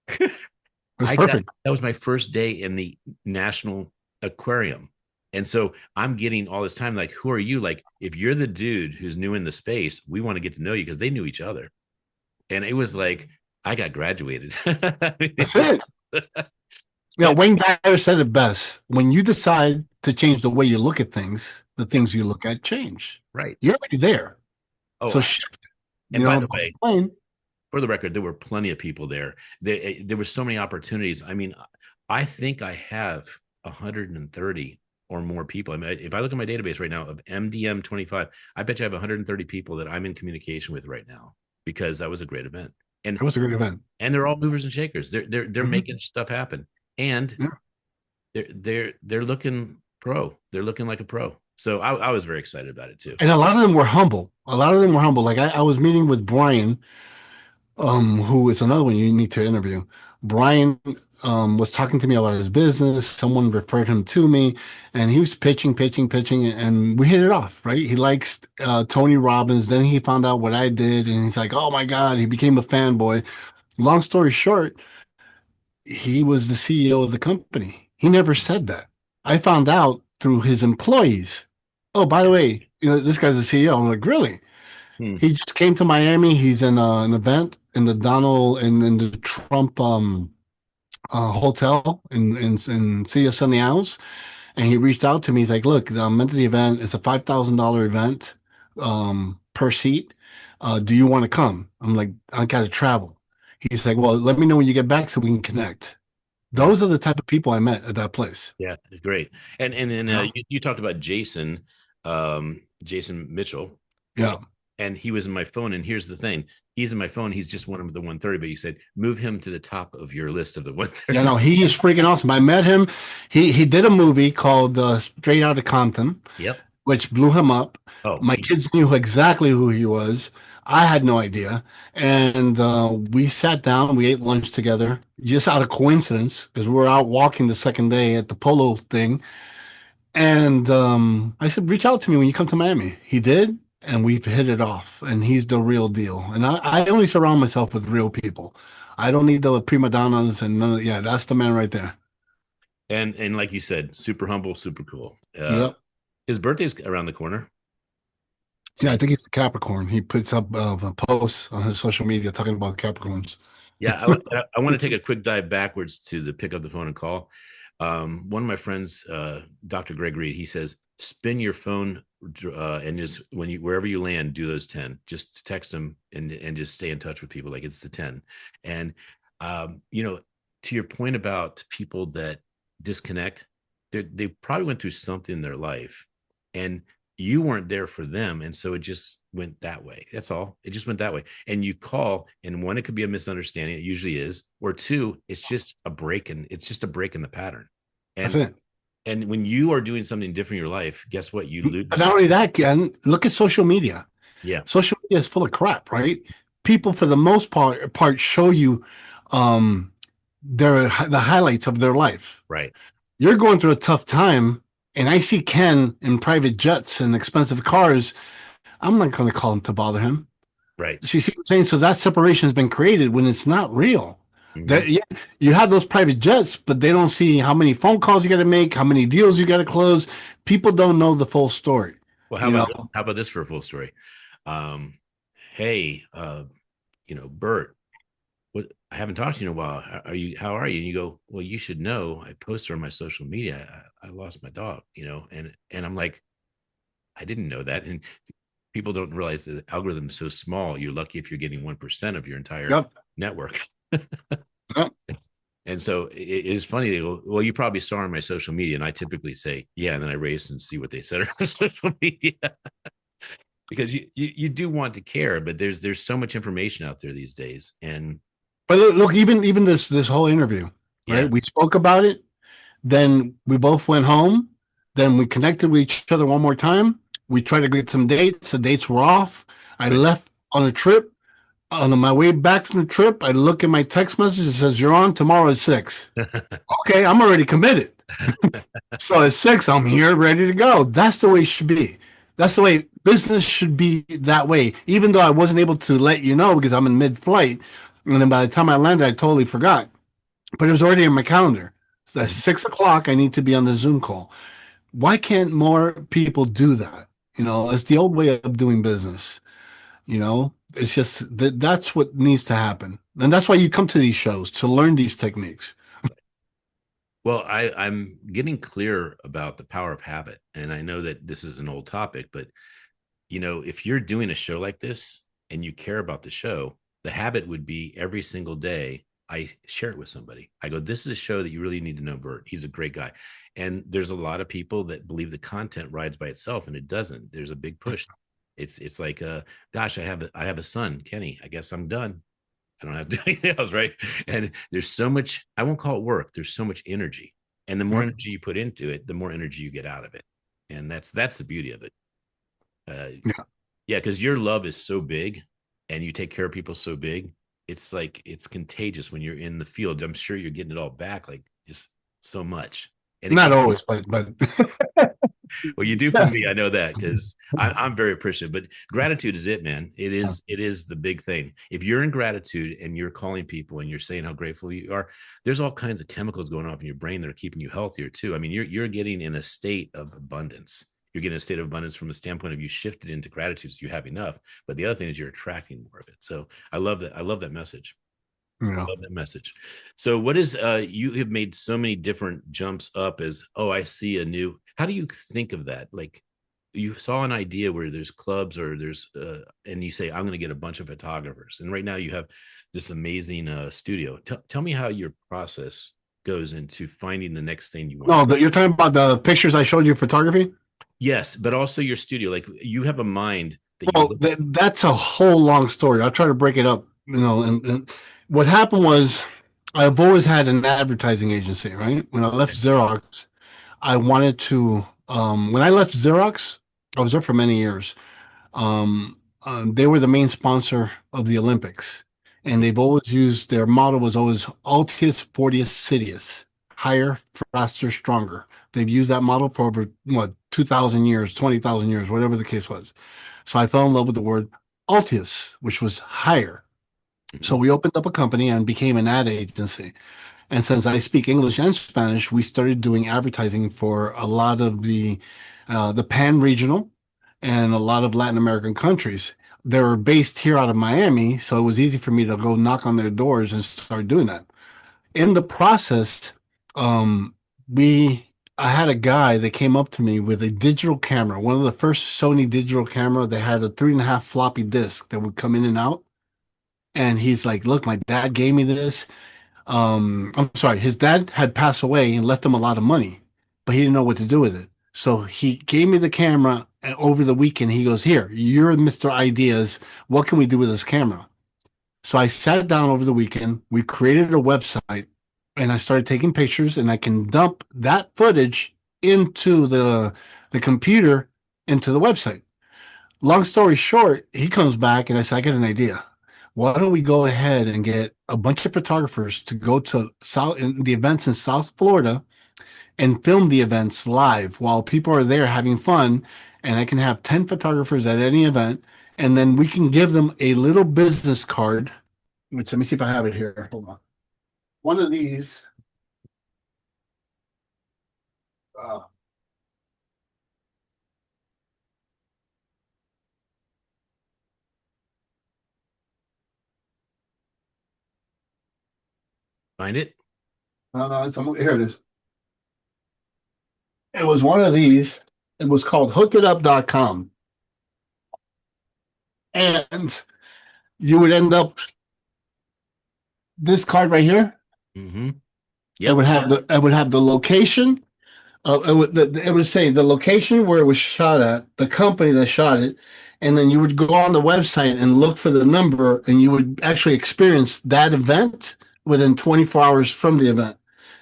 It's perfect. That was my first day in the National Aquarium. And so I'm getting all this time, like, who are you? Like, if you're the dude who's new in the space, we want to get to know you because they knew each other. And it was like, I got graduated. That's it. Wayne Dyer said it best. When you decide to change the way you look at things, the things you look at change. Right. You're already there. Oh, So shift. and by the Don't way, complain. for the record, there were plenty of people there. There were so many opportunities. I mean, I think I have 130 or more people. I mean, if I look at my database right now of MDM 25, I bet you I have 130 people that I'm in communication with right now because that was a great event. And It was a great event. they're all movers and shakers. They're making stuff happen, and Yeah. they're looking pro. They're looking like a pro. So I was very excited about it too. And a lot of them were humble. A lot of them were humble. Like I was meeting with Brian, who is another one you need to interview. Brian was talking to me about his business. Someone referred him to me, and he was pitching, and we hit it off, right? He likes Tony Robbins. Then he found out what I did, and he's like, "Oh my God," he became a fanboy. Long story short, he was the CEO of the company. He never said that. I found out through his employees. Oh, by the way, this guy's the CEO. I'm like, really? Hmm. He just came to Miami. He's in an event in the Donald in the Trump hotel in Sea of Sunny Isles, and he reached out to me. He's like, "Look, I'm into the event. It's a $5,000 event per seat. Do you want to come?" I'm like, "I got to travel." He's like, "Well, let me know when you get back so we can connect." Yeah. Those are the type of people I met at that place. Yeah. Great. And then Yeah, you talked about Jason, Jason Mitchell, and, yeah, and he was in my phone. And here's the thing: he's in my phone. He's just one of the 130. But you said move him to the top of your list of the yeah. 130. No, he is freaking awesome. I met him. He did a movie called Straight Outta Compton, Yep. which blew him up. Oh, My kids knew exactly who he was. I had no idea. And we sat down, we ate lunch together, just out of coincidence, because we were out walking the second day at the polo thing. And I said, reach out to me when you come to Miami. He did, and we hit it off. And he's the real deal. And I only surround myself with real people. I don't need the prima donnas and none of, yeah, that's the man right there. and like you said, super humble, super cool. Yep. His birthday's around the corner, Yeah, I and think he's a Capricorn. He puts up posts on his social media talking about Capricorns. yeah, I want to take a quick dive backwards to the pick up the phone and call. One of my friends, Dr. Greg Reed, he says, spin your phone and just when you wherever you land, do those 10. Just text them and just stay in touch with people like it's the 10. And to your point about people that disconnect, they probably went through something in their life, and you weren't there for them, and so it just went that way. That's all. It just went that way. And you call, and one, it could be a misunderstanding. It usually is. Or two, it's just a break, and it's just a break in the pattern. That's And it. and when you are doing something different in your life, guess what? You But lose. not only that, Ken, look at social media. Yeah. Social media is full of crap, right? People, for the most part show you um, the highlights of their life. Right. You're going through a tough time, and I see Ken in private jets and expensive cars. I'm not going to call him to bother him. Right. See what I'm saying? So that separation has been created when it's not real. Hmm. That yeah, you have those private jets, but they don't see how many phone calls you got to make, how many deals you got to close. People don't know the full story. Well, You know, how about this for a full story? Um, hey, Bert, what I haven't talked to you in a while. How are you? And you go, well, you should know. I posted on my social media. I lost my dog, and I'm like, I didn't know that. And people don't realize that the algorithm is so small. You're lucky if you're getting 1% of your entire yep, network. yep, And so it is funny. They go, well, you probably saw on my social media. And I typically say, yeah. And then I raise and see what they said on social media because you do want to care, but there's so much information out there these days. And but look, even this whole interview, yeah, right? We spoke about it. Then we both went home. Then we connected with each other one more time. We tried to get some dates. The dates were off. I right. left on a trip. On my way back from the trip, I look at my text message. It says, "You're on tomorrow at 6." Okay, I'm already committed. So at 6, I'm here, ready to go. That's the way it should be. That's the way business should be that way. Even though I wasn't able to let you know because I'm in mid-flight. And then by the time I landed, I totally forgot. But it was already in my calendar. So at 6 o'clock, I need to be on the Zoom call. Why can't more people do that? It's the old way of doing business. It's just that's what needs to happen. And that's why you come to these shows to learn these techniques. Well, I'm getting clear about the power of habit. And I know that this is an old topic, but if you're doing a show like this and you care about the show, the habit would be every single day I share it with somebody. I go, this is a show that you really need to know Bert. He's a great guy. And there's a lot of people that believe the content rides by itself, and it doesn't. There's a big push. It's like gosh, I have a son, Kenny. I guess I'm done. I don't have to do anything else, right? And there's so much, I won't call it work. There's so much energy. And the more Right. energy you put into it, the more energy you get out of it. And that's the beauty of it. Yeah. Yeah, because your love is so big and you take care of people so big. It's like it's contagious when you're in the field. I'm sure you're getting it all back, like just so much. And it Not can always, but Well, you do for me. I know that because I'm very appreciative. But gratitude is it, man. It is the big thing. If you're in gratitude and you're calling people and you're saying how grateful you are, there's all kinds of chemicals going off in your brain that are keeping you healthier too. I mean, you're getting in a state of abundance. You're getting a state of abundance from a standpoint of you shifted into gratitude, so you have enough. But the other thing is you're attracting more of it. So I love that. I love that message. I Yeah. love that message. So what is you have made so many different jumps up as, oh, I see a new, how do you think of that? Like you saw an idea where there's clubs or there's and you say, I'm going to get a bunch of photographers. And right now you have this amazing studio. Tell me how your process goes into finding the next thing you want to No, do. but you're talking about the pictures I showed you of photography? Yes, but also your studio. Like you have a mind that you Well, that's a whole long story. I'll try to break it up, and what happened was I've always had an advertising agency, right? When I left Xerox, I wanted to, when I left Xerox, I was there for many years. They were the main sponsor of the Olympics, and they've always used their motto was always Altius, Fortius, Citius, higher, faster, stronger. They've used that model for over what 2,000 years, 20,000 years, whatever the case was. So I fell in love with the word Altius, which was higher. So Mhm. we opened up a company and became an ad agency. And since I speak English and Spanish, we started doing advertising for a lot of the pan regional and a lot of Latin American countries. They were based here out of Miami, so it was easy for me to go knock on their doors and start doing that. In the process, um, we I had a guy that came up to me with a digital camera, one of the first Sony digital camera. They had a 3.5 floppy disk that would come in and out. And he's like, "Look, my dad gave me this. I'm sorry, his dad had passed away and left him a lot of money, but he didn't know what to do with it. So he gave me the camera over the weekend. He goes, Here, you're Mr. Ideas. What can we do with this camera? So I sat down over the weekend. We created a website and I started taking pictures and I can dump that footage into the computer into the website. Long story short, he comes back and I said, I got an idea. Why don't we go ahead and get a bunch of photographers to go to South in the events in South Florida and film the events live while people are there having fun, and I can have 10 photographers at any event, and then we can give them a little business card, which let me see if I have it here. Hold on. One of these, uh, Find it. here it is. It was one of these. It was called hookitup.com. And you would end up this card right here. Mm-hmm. It Yep. would have the location. It would say the location where it was shot at, the company that shot it, and then you would go on the website and look for the number, and you would actually experience that event within 24 hours from the event.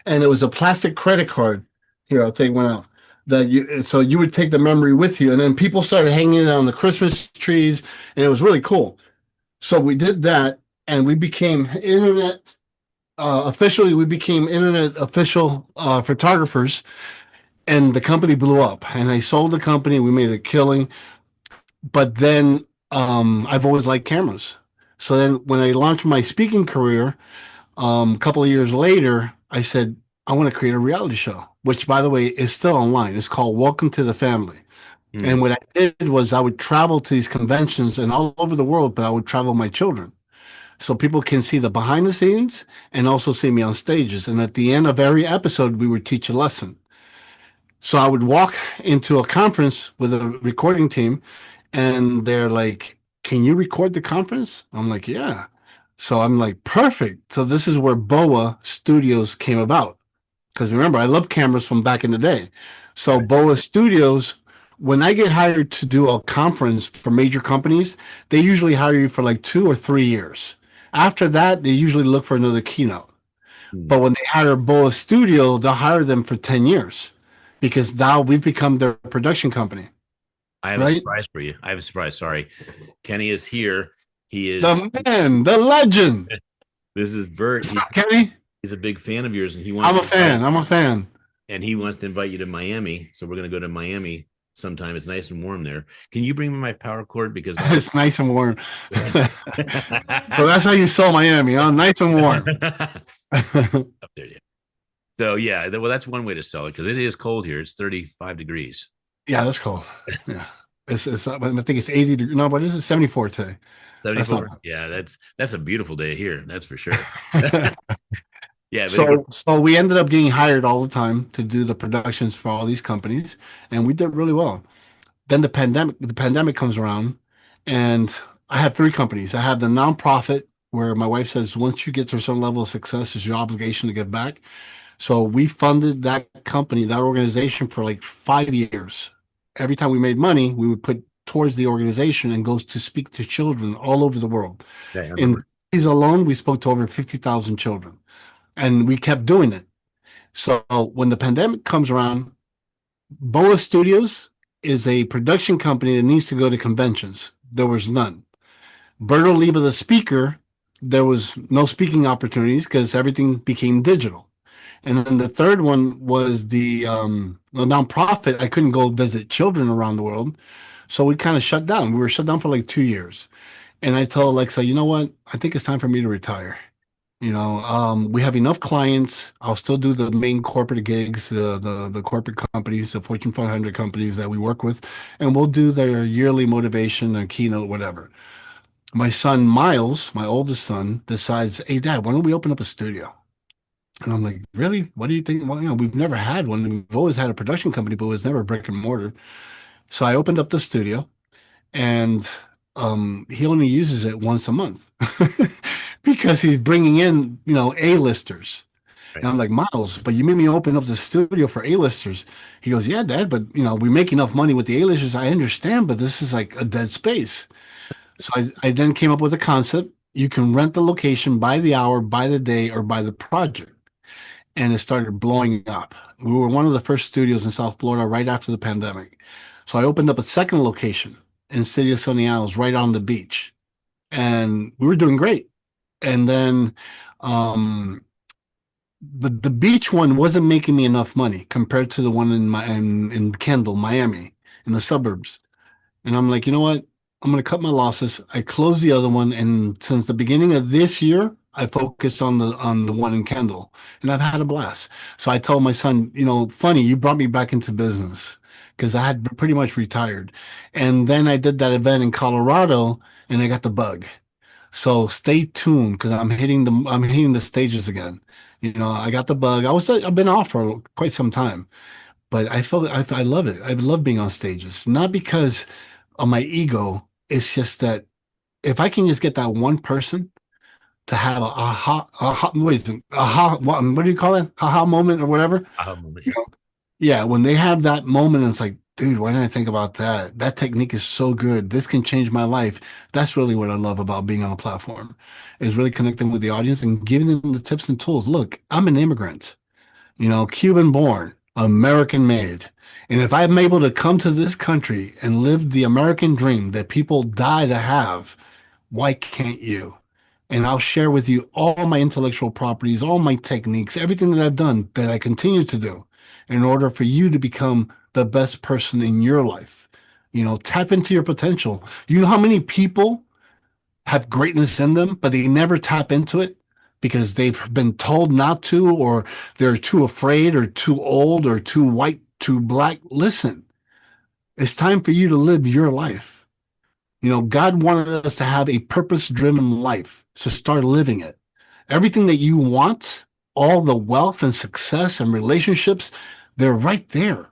And it was a plastic credit card. Here, I'll take one out. That you so you would take the memory with you, and then people started hanging it on the Christmas trees, and it was really cool. So we did that, and we became internet officially. We became internet official photographers, and the company blew up. And I sold the company. We made a killing. But then I've always liked cameras. So then when I launched my speaking career, a couple of years later, I said, I want to create a reality show, which, by the way, is still online. It's called Welcome to the Family. And Mm. what I did was I would travel to these conventions and all over the world, but I would travel my children. So people can see the behind the scenes and also see me on stages. And at the end of every episode, we would teach a lesson. So I would walk into a conference with a recording team, and they're like, "Can you record the conference?" I'm like, "Yeah." So I'm like, "Perfect." So this is where BOA Studios came about. Because remember, I love cameras from back in the day. So Right. BOA Studios, when I get hired to do a conference for major companies, they usually hire you for like 2 or 3 years. After that, they usually look for another keynote. Mm. But when they hire Boa Studio, they'll hire them for 10 years because now we've become their production company, I have a right? surprise for you. I have a surprise. Sorry. Kenny is here. He is, The man, the legend. this is Bert. What's up, Kenny? He's a big fan of yours and he I'm wants a to invite, fan. I'm a fan. and he wants to invite you to Miami. So we're going to go to Miami sometime. It's nice and warm there. Can you bring me my power cord? Because I It's nice and warm. So up that's how you saw Miami, huh? Nice and warm. there. Yeah. So yeah, well, that's one way to sell it because it is cold here. It's 35 degrees. Yeah, that's cool. Yeah. It's I think it's 80 degrees. No, what is it? 74 today. That's not 74. Yeah, that's a beautiful day here. That's for sure. bad. Yeah, but So we ended up getting hired all the time to do the productions for all these companies, and we did really well. Then the pandemic comes around, and I have three companies. I have the nonprofit where my wife says once you get to a certain level of success, it's your obligation to give back. So we funded that company, that organization for like 5 years. Every time we made money, we would put towards the organization and goes to speak to children all over the world. yeah, I In remember. days alone, we spoke to over 50,000 children, and we kept doing it. So when the pandemic comes around, Boa Studios is a production company that needs to go to conventions. There was none. Bert Oliva, the speaker, there was no speaking opportunities because everything became digital. And then the third one was the nonprofit. I couldn't go visit children around the world. So we kind of shut down. We were shut down for like 2 years. And I told Alexa, you know what? I think it's time for me to retire. We have enough clients. I'll still do the main corporate gigs, the corporate companies, the Fortune 500 companies that we work with, and we'll do their yearly motivation and keynote, whatever. My son Miles, my oldest son, decides, "Hey, Dad, why don't we open up a studio?" And I'm like, "Really? What do you think?" Well, we've never had one. We've always had a production company, but it was never brick and mortar. So I opened up the studio, and he only uses it once a month because he's bringing in, A-listers. Right. And I'm like, Miles, but you made me open up the studio for A-listers. He goes, yeah, Dad, but we make enough money with the A-listers. I understand, but this is like a dead space. So I then came up with a concept. You can rent the location by the hour, by the day, or by the project. And it started blowing up. We were one of the first studios in South Florida right after the pandemic. So I opened up a second location in City of Sunny Isles, right on the beach. And we were doing great. And then um, the beach one wasn't making me enough money compared to the one in Kendall, Miami, in the suburbs. And I'm like, you know what? I'm going to cut my losses. I closed the other one, and since the beginning of this year, I focused on the one in Kendall, and I've had a blast. So I told my son, funny, you brought me back into business because I had pretty much retired, and then I did that event in Colorado, and I got the bug. So stay tuned because I'm hitting the stages again. I got the bug. I've been off for quite some time, but I love it. I love being on stages, not because of my ego. It's just that if I can just get that one person to have a aha, what is it? Aha, what do you call it? Aha moment or whatever. Moment, You yeah. know, yeah, when they have that moment, it's like, dude, why didn't I think about that? That technique is so good. This can change my life. That's really what I love about being on a platform, is really connecting with the audience and giving them the tips and tools. Look, I'm an immigrant, Cuban born, American made. And if I'm able to come to this country and live the American dream that people die to have, why can't you? And I'll share with you all my intellectual properties, all my techniques, everything that I've done that I continue to do in order for you to become the best person in your life. Tap into your potential. You know how many people have greatness in them, but they never tap into it because they've been told not to, or they're too afraid, or too old, or too white, too black. Listen, it's time for you to live your life. God wanted us to have a purpose driven life. So start living it. Everything that you want, all the wealth and success and relationships, they're right there.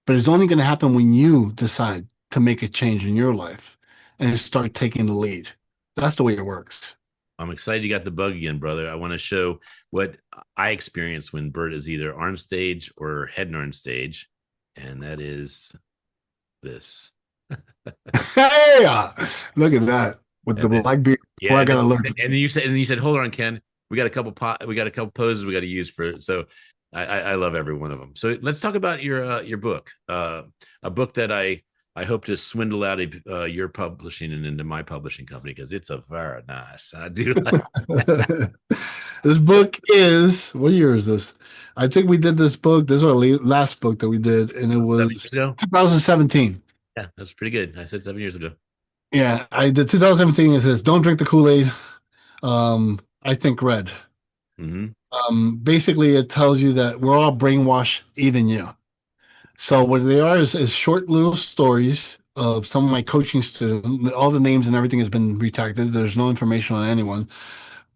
But it's only going to happen when you decide to make a change in your life and start taking the lead. That's the way it works. I'm excited you got the bug again, brother. I want to show what I experience when Bert is either on stage or heading on stage, and that is this. Hey, look at that with the And then, black beard. Well, yeah, I gotta learn. and then you said, hold on, Ken. We got a couple poses we got to use for it. So I love every one of them. So let's talk about your book, a book that I hope to swindle out of your publishing and into my publishing company because it's a very nice. I do like. This book is, what year is this? I think we did this book. This is our last book that we did, and it 7 years was ago. 2017. Yeah, that's pretty good. I said 7 years ago. Yeah, I did 2017. It says, "Don't drink the Kool-Aid." I think red. Hmm. Basically, it tells you that we're all brainwashed, even you. So what they are is short little stories of some of my coaching students. All the names and everything has been redacted. There's no information on anyone,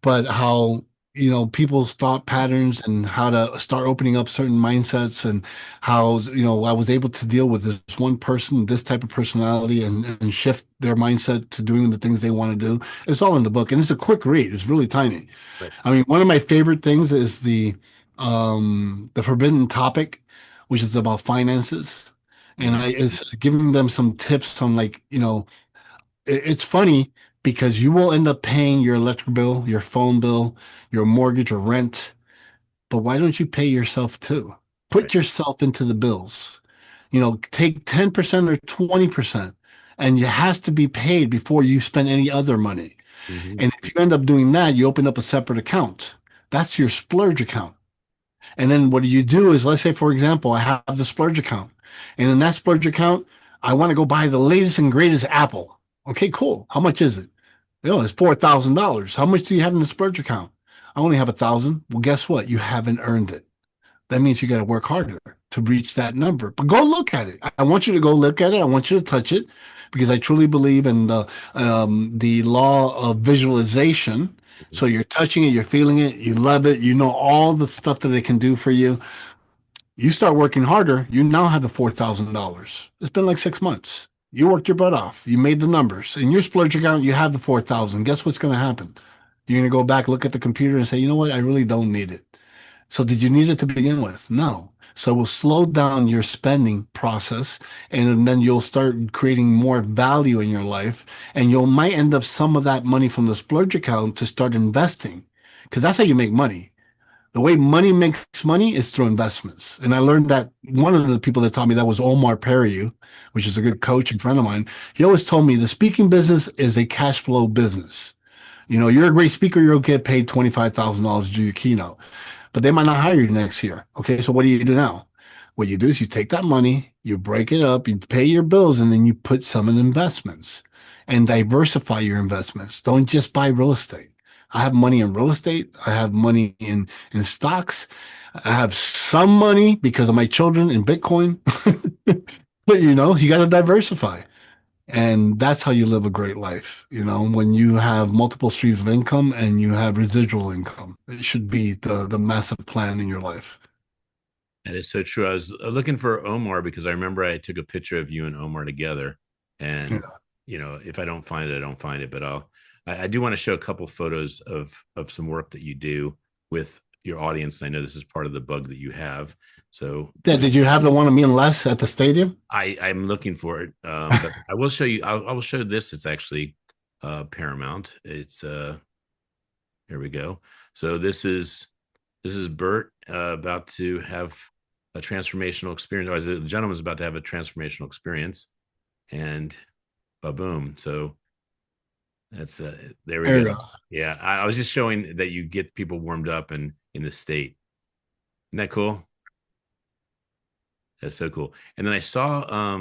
but how people's thought patterns and how to start opening up certain mindsets and how I was able to deal with this one person, this type of personality, and shift their mindset to doing the things they want to do. It's all in the book, and it's a quick read. It's really tiny. Right. I mean, one of my favorite things is the forbidden topic, which is about finances, and Hmm. I it's giving them some tips on, like, it's funny because you will end up paying your electric bill, your phone bill, your mortgage or rent, but why don't you pay yourself too? Right. Put yourself into the bills. Take 10% or 20%, and it has to be paid before you spend any other money. Hmm. And if you end up doing that, you open up a separate account. That's your splurge account. And then what you do is, let's say, for example, I have the splurge account. And in that splurge account, I want to go buy the latest and greatest Apple. Okay, cool. How much is it? It's $4,000. How much do you have in the splurge account? I only have 1,000. Well, guess what? You haven't earned it. That means you got to work harder to reach that number. But go look at it. I want you to go look at it. I want you to touch it, because I truly believe in the law of visualization. Hmm. So you're touching it, you're feeling it, you love it, you know all the stuff that it can do for you. You start working harder, you now have the $4,000. It's been like 6 months. You worked your butt off. You made the numbers. In your splurge account, you have the 4,000. Guess what's going to happen? You're going to go back, look at the computer, and say, you know what? I really don't need it. So did you need it to begin with? No. So we'll slow down your spending process, and then you'll start creating more value in your life, and you might end up some of that money from the splurge account to start investing, because that's how you make money. The way money makes money is through investments. And I learned that one of the people that taught me that was Omar Perry, which is a good coach and friend of mine. He always told me the speaking business is a cash flow business. You're a great speaker, you'll get paid $25,000 to do your keynote, but they might not hire you next year. Okay, so what do you do now? What you do is you take that money, you break it up, you pay your bills, and then you put some in investments and diversify your investments. Don't just buy real estate. I have money in real estate. I have money in stocks. I have some money because of my children in Bitcoin. But you got to diversify. And that's how you live a great life, when you have multiple streams of income and you have residual income. It should be the massive plan in your life. That is so true. I was looking for Omar because I remember I took a picture of you and Omar together. And Yeah. if I don't find it, I don't find it. But I do want to show a couple photos of some work that you do with your audience. I know this is part of the bug that you have. So Yeah, we, did you have the one of me and Les at the stadium? I'm looking for it. But I will show you. I will show this. It's actually Paramount. It's here we go. So this is Bert about to have a transformational experience. Or the gentleman's about to have a transformational experience, and boom. So that's there we There you go. go. Yeah, I was just showing that you get people warmed up and in the state. Isn't that cool? That's so cool. And then I saw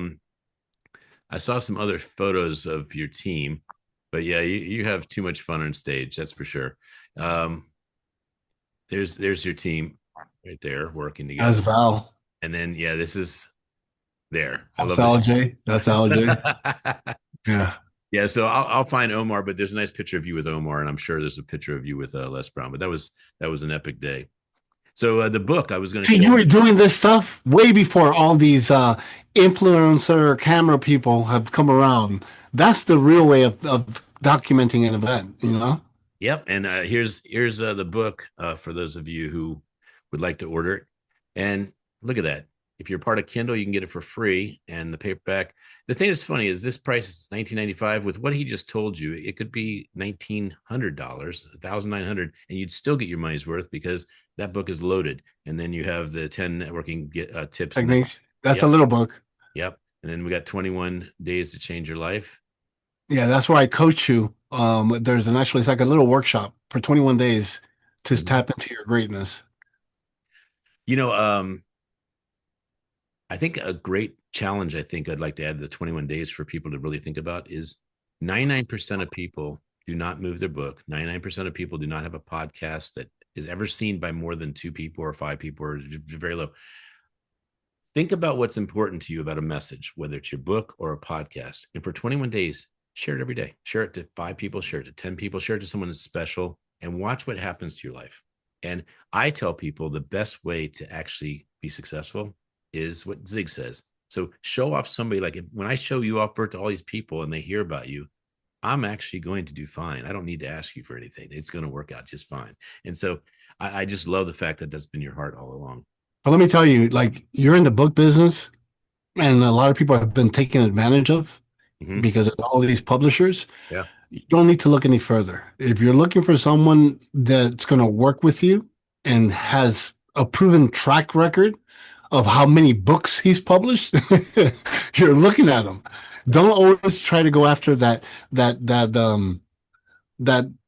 some other photos of your team, but yeah, you have too much fun on stage. That's for sure. Um, there's your team right there working That's together. Val. And then yeah, this is there. I That's love it. LJ. That's LJ. Yeah. Yeah, so I'll find Omar, but there's a nice picture of you with Omar, and I'm sure there's a picture of you with Les Brown. But that was an epic day. So the book I was going to See, show you were you. doing this stuff way before all these influencer camera people have come around. That's the real way of documenting an event. Yep, and here's the book for those of you who would like to order it. And look at that. If you're part of Kindle, you can get it for free, and the paperback. The thing that's funny is this price is 1995. With what he just told you, it could be $1,900, 1,900, and you'd still get your money's worth because that book is loaded. And then you have the 10 networking tips, and then Techniques. That's a yep, little book. yep, and then we got 21 days to change your life. Yeah, that's where I coach you. There's it's like a little workshop for 21 days to Mhm. tap into your greatness. You know, I think a great challenge I think I'd like to add to the 21 days for people to really think about is 99% of people do not move their book. 99% of people do not have a podcast that is ever seen by more than two people or five people or very low. Think about what's important to you about a message, whether it's your book or a podcast. And for 21 days, share it every day. Share it to five people, share it to 10 people, share it to someone that's special, and watch what happens to your life. And I tell people the best way to actually be successful is what Zig says. So show off somebody like when I show you off, Bert, to all these people and they hear about you, I'm actually going to do fine. I don't need to ask you for anything. It's going to work out just fine. And so I just love the fact that that's been your heart all along. But let me tell you, like you're in the book business, and a lot of people have been taken advantage of Mm-hmm. because of all these publishers. Yeah. You don't need to look any further. If you're looking for someone that's going to work with you and has a proven track record of how many books he's published, you're looking at him. Yeah. Don't always try to go after that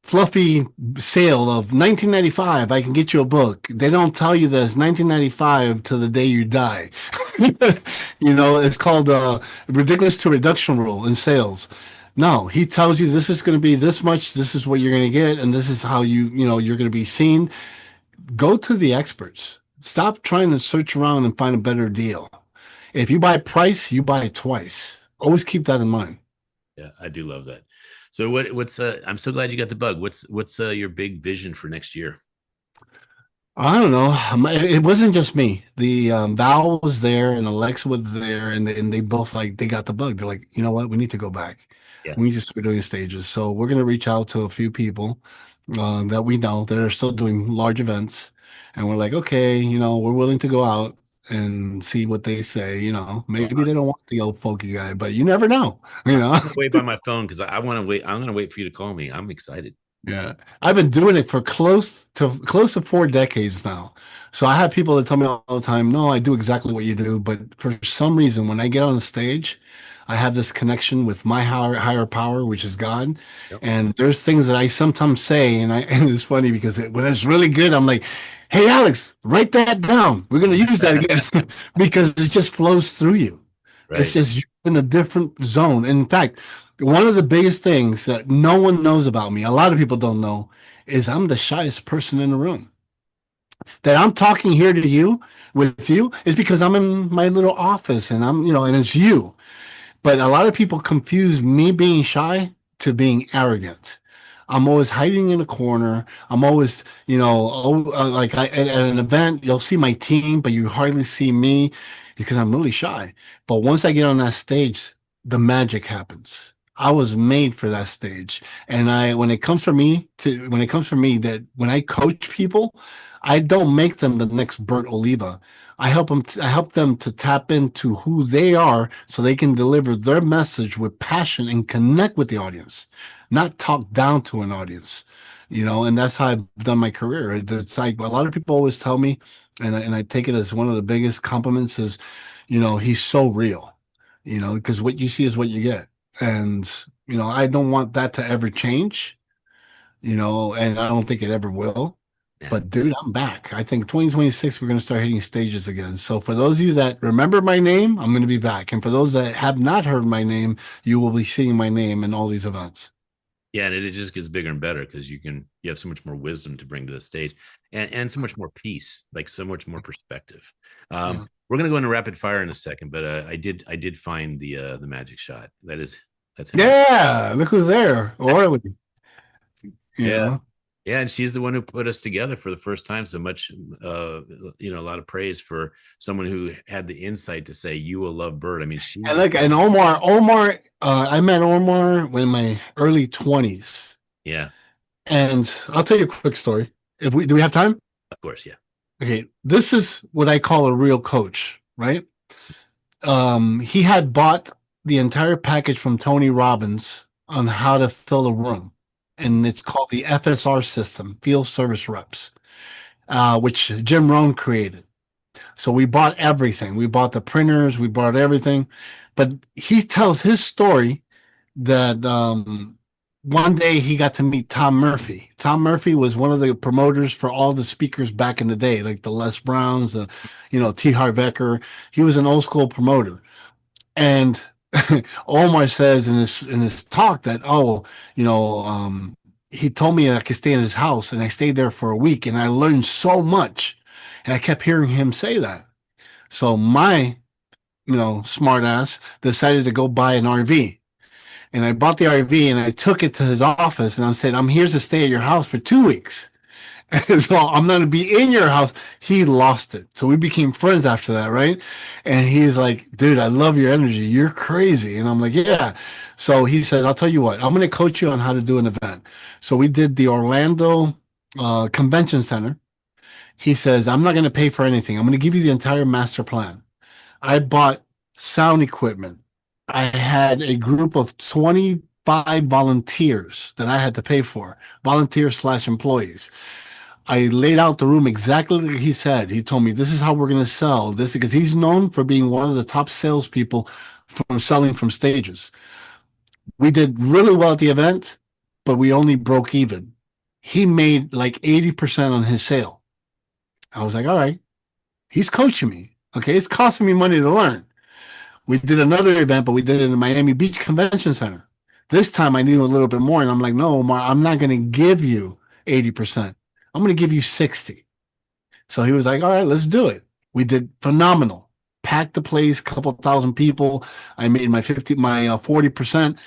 fluffy sale of 1995. I can get you a book. They don't tell you that it's 1995 till the day you die. It's called ridiculous to reduction rule in sales. No, he tells you this is going to be this much, this is what you're going to get, and this is how you're going to be seen. Go to the experts. Stop trying to search around and find a better deal. If you buy price, you buy twice. Always keep that in mind. Yeah, I do love that. So what's I'm so glad you got the bug. What's your big vision for next year? I don't know. It wasn't just me. The Val was there and Alexa was there, and they both like they got the bug. They're like, you know what? We need to go back. Yeah. We need to start doing stages. So we're gonna reach out to a few people that we know that are still doing large events, and we're like, okay, we're willing to go out and see what they say. Well, Maybe they don't want the old folky guy, but you never know. I'm gonna wait by my phone because I want to wait. I'm gonna wait for you to call me. I'm excited. Yeah. I've been doing it for close to 4 decades now. So I have people that tell me all the time, no, I do exactly what you do. But for some reason, when I get on stage, I have this connection with my higher power, which is God. Yep. And there's things that I sometimes say, and it's funny because when it's really good, I'm like, hey, Alex, write that down. We're going to use that again because it just flows through you. It's Right. just you're in a different zone. In fact, one of the biggest things that no one knows about me, a lot of people don't know, is I'm the shyest person in the room. That I'm talking here to you with you is because I'm in my little office and and it's you. But a lot of people confuse me being shy to being arrogant. I'm always hiding in a corner. I'm always, like at an event, you'll see my team, but you hardly see me because I'm really shy. But once I get on that stage, the magic happens. I was made for that stage. And when it comes for me that when I coach people, I don't make them the next Bert Oliva. I help them to tap into who they are so they can deliver their message with passion and connect with the audience, not talk down to an audience. And that's how I've done my career. It's like a lot of people always tell me, and I take it as one of the biggest compliments is, he's so real, because what you see is what you get. And, I don't want that to ever change, and I don't think it ever will. Yeah. But dude, I'm back. I think 2026, we're going to start hitting stages again. So for those of you that remember my name, I'm going to be back. And for those that have not heard my name, you will be seeing my name in all these events. Yeah, and it just gets bigger and better because you have so much more wisdom to bring to the stage, and so much more peace, like so much more perspective. Yeah. We're gonna go into rapid fire in a second, but I did find the magic shot. That's him. Yeah. Look who's there. Or with you Yeah. know. Yeah, and she's the one who put us together for the first time. So much, a lot of praise for someone who had the insight to say you will love Bird. I mean, And she's look, and Omar, I met Omar in my early 20s. yeah, And I'll tell you a quick story. If we do we have time? of course, yeah, Okay, this is what I call a real coach, right? He had bought the entire package from Tony Robbins on how to fill a room, and it's called the FSR system, Field Service Reps, which Jim Rohn created. So we bought everything. We bought the printers, we bought everything, but he tells his story that one day he got to meet Tom Murphy. Tom Murphy was one of the promoters for all the speakers back in the day, like the Les Browns, T. Harv Eker. He was an old school promoter. And Omar says in his talk that, he told me I could stay in his house, and I stayed there for a week, and I learned so much. And I kept hearing him say that. So my, smart ass decided to go buy an RV. And I bought the RV and I took it to his office and I said, I'm here to stay at your house for 2 weeks. And so I'm not going to be in your house. He lost it. So we became friends after that, right? And he's like, dude, I love your energy. You're crazy. And I'm like, yeah. So he says, I'll tell you what, I'm going to coach you on how to do an event. So we did the Orlando Convention Center. He says, I'm not going to pay for anything. I'm going to give you the entire master plan. I bought sound equipment. I had a group of 25 volunteers that I had to pay for, volunteers slash employees. I laid out the room exactly like he said. He told me, this is how we're going to sell this, because he's known for being one of the top salespeople from selling from stages. We did really well at the event, but we only broke even. He made like 80% on his sale. I was like, all right, he's coaching me. Okay, it's costing me money to learn. We did another event, but we did it in the Miami Beach Convention Center. This time I knew a little bit more, and I'm like, no, Omar, I'm not going to give you 80%. I'm going to give you 60. So he was like, all right, let's do it. We did phenomenal. Packed the place, a couple thousand people. I made my 40%.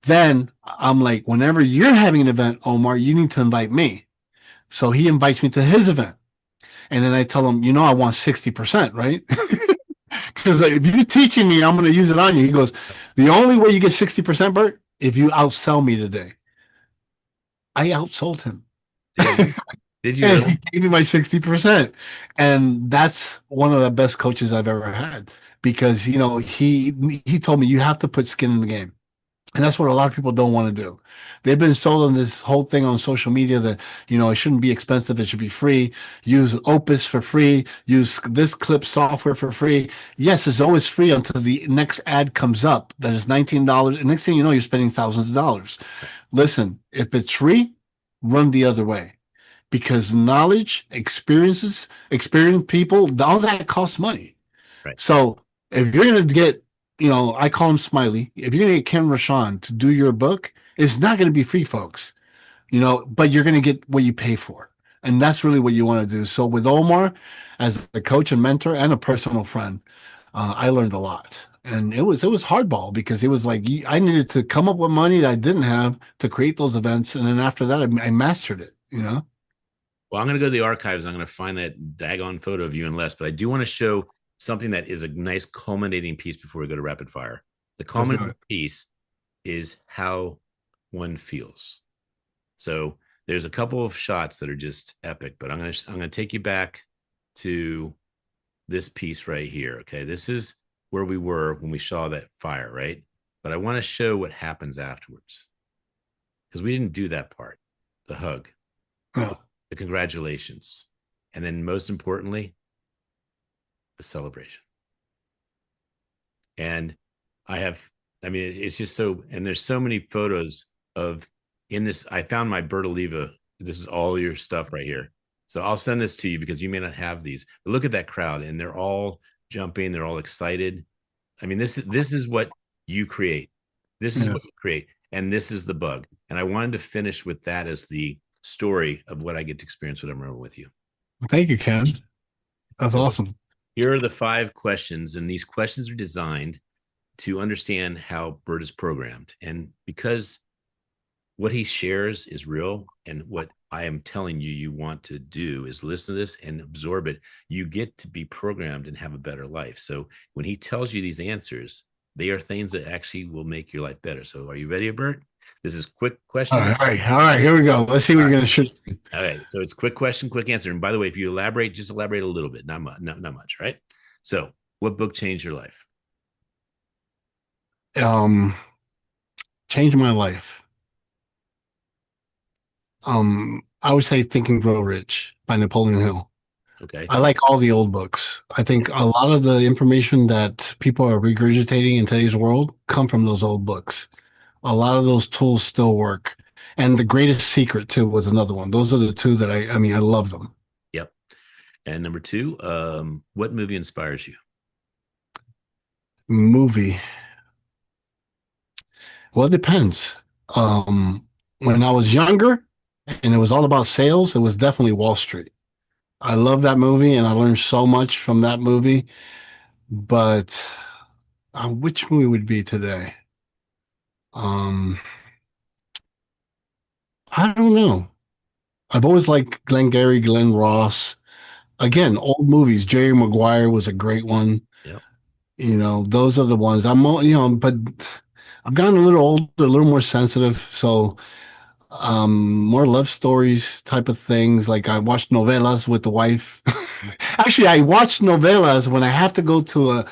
Then I'm like, whenever you're having an event, Omar, you need to invite me. So he invites me to his event. And then I tell him, I want 60%, right? Because if you're teaching me, I'm going to use it on you. He goes, the only way you get 60%, Bert, if you outsell me today. I outsold him. Did you And really? he gave me my 60%. And that's one of the best coaches I've ever had, because, he told me you have to put skin in the game. And that's what a lot of people don't want to do. They've been sold on this whole thing on social media that, it shouldn't be expensive. It should be free. Use Opus for free. Use this clip software for free. Yes, it's always free until the next ad comes up that is $19. And next thing you know, you're spending thousands of dollars. Listen, if it's free, run the other way, because knowledge, experienced people, all that costs money. Right. So if you're going to get, I call him Smiley. If you're going to get Ken Rashawn to do your book, it's not going to be free, folks, but you're going to get what you pay for. And that's really what you want to do. So with Omar, as a coach and mentor and a personal friend, I learned a lot. And it was hardball, because it was like I needed to come up with money that I didn't have to create those events. And then after that, I mastered it. Well, I'm going to go to the archives. I'm going to find that daggone photo of you and Les, but I do want to show something that is a nice culminating piece before we go to rapid fire. The culminating piece is how one feels. So there's a couple of shots that are just epic, but I'm going to take you back to this piece right here. Okay. This is where we were when we saw that fire, right? But I want to show what happens afterwards, because we didn't do that part, the hug, the congratulations, and then most importantly, the celebration. And it's just so, and there's so many photos of in this. I found my Bert Oliva. This is all your stuff right here. So I'll send this to you, because you may not have these, but look at that crowd, and they're all jumping. They're all excited. This is what you create. This is what you create. And this is the bug. And I wanted to finish with that as the story of what I get to experience when I'm with you. Thank you, Ken. That's awesome. Here are the 5 questions, and these questions are designed to understand how Bert is programmed. And because what he shares is real, and what I am telling you, you want to do is listen to this and absorb it. You get to be programmed and have a better life. So when he tells you these answers, they are things that actually will make your life better. So are you ready, Bert? This is quick question. All right. Here we go. Let's see what you're going to shoot. All right. So it's quick question, quick answer. And by the way, if you elaborate, just elaborate a little bit, not much, right? So what book changed your life? Changed my life. I would say Think and Grow Rich by Napoleon Hill. Okay. I like all the old books. I think a lot of the information that people are regurgitating in today's world come from those old books. A lot of those tools still work. And The Greatest Secret too was another one. Those are the two that I mean, I love them. Yep. And number two, what movie inspires you? Movie. Well, it depends. When I was younger and it was all about sales, it was definitely Wall Street. I love that movie and I learned so much from that movie. But which movie would be today? Um, I don't know. I've always liked Glengarry, Glenn Ross. Again, old movies. Jerry Maguire was a great one. Yep. Those are the ones. But I've gotten a little older, a little more sensitive. So, more love stories type of things. Like I watch novelas with the wife. Actually, I watch novelas when I have to go to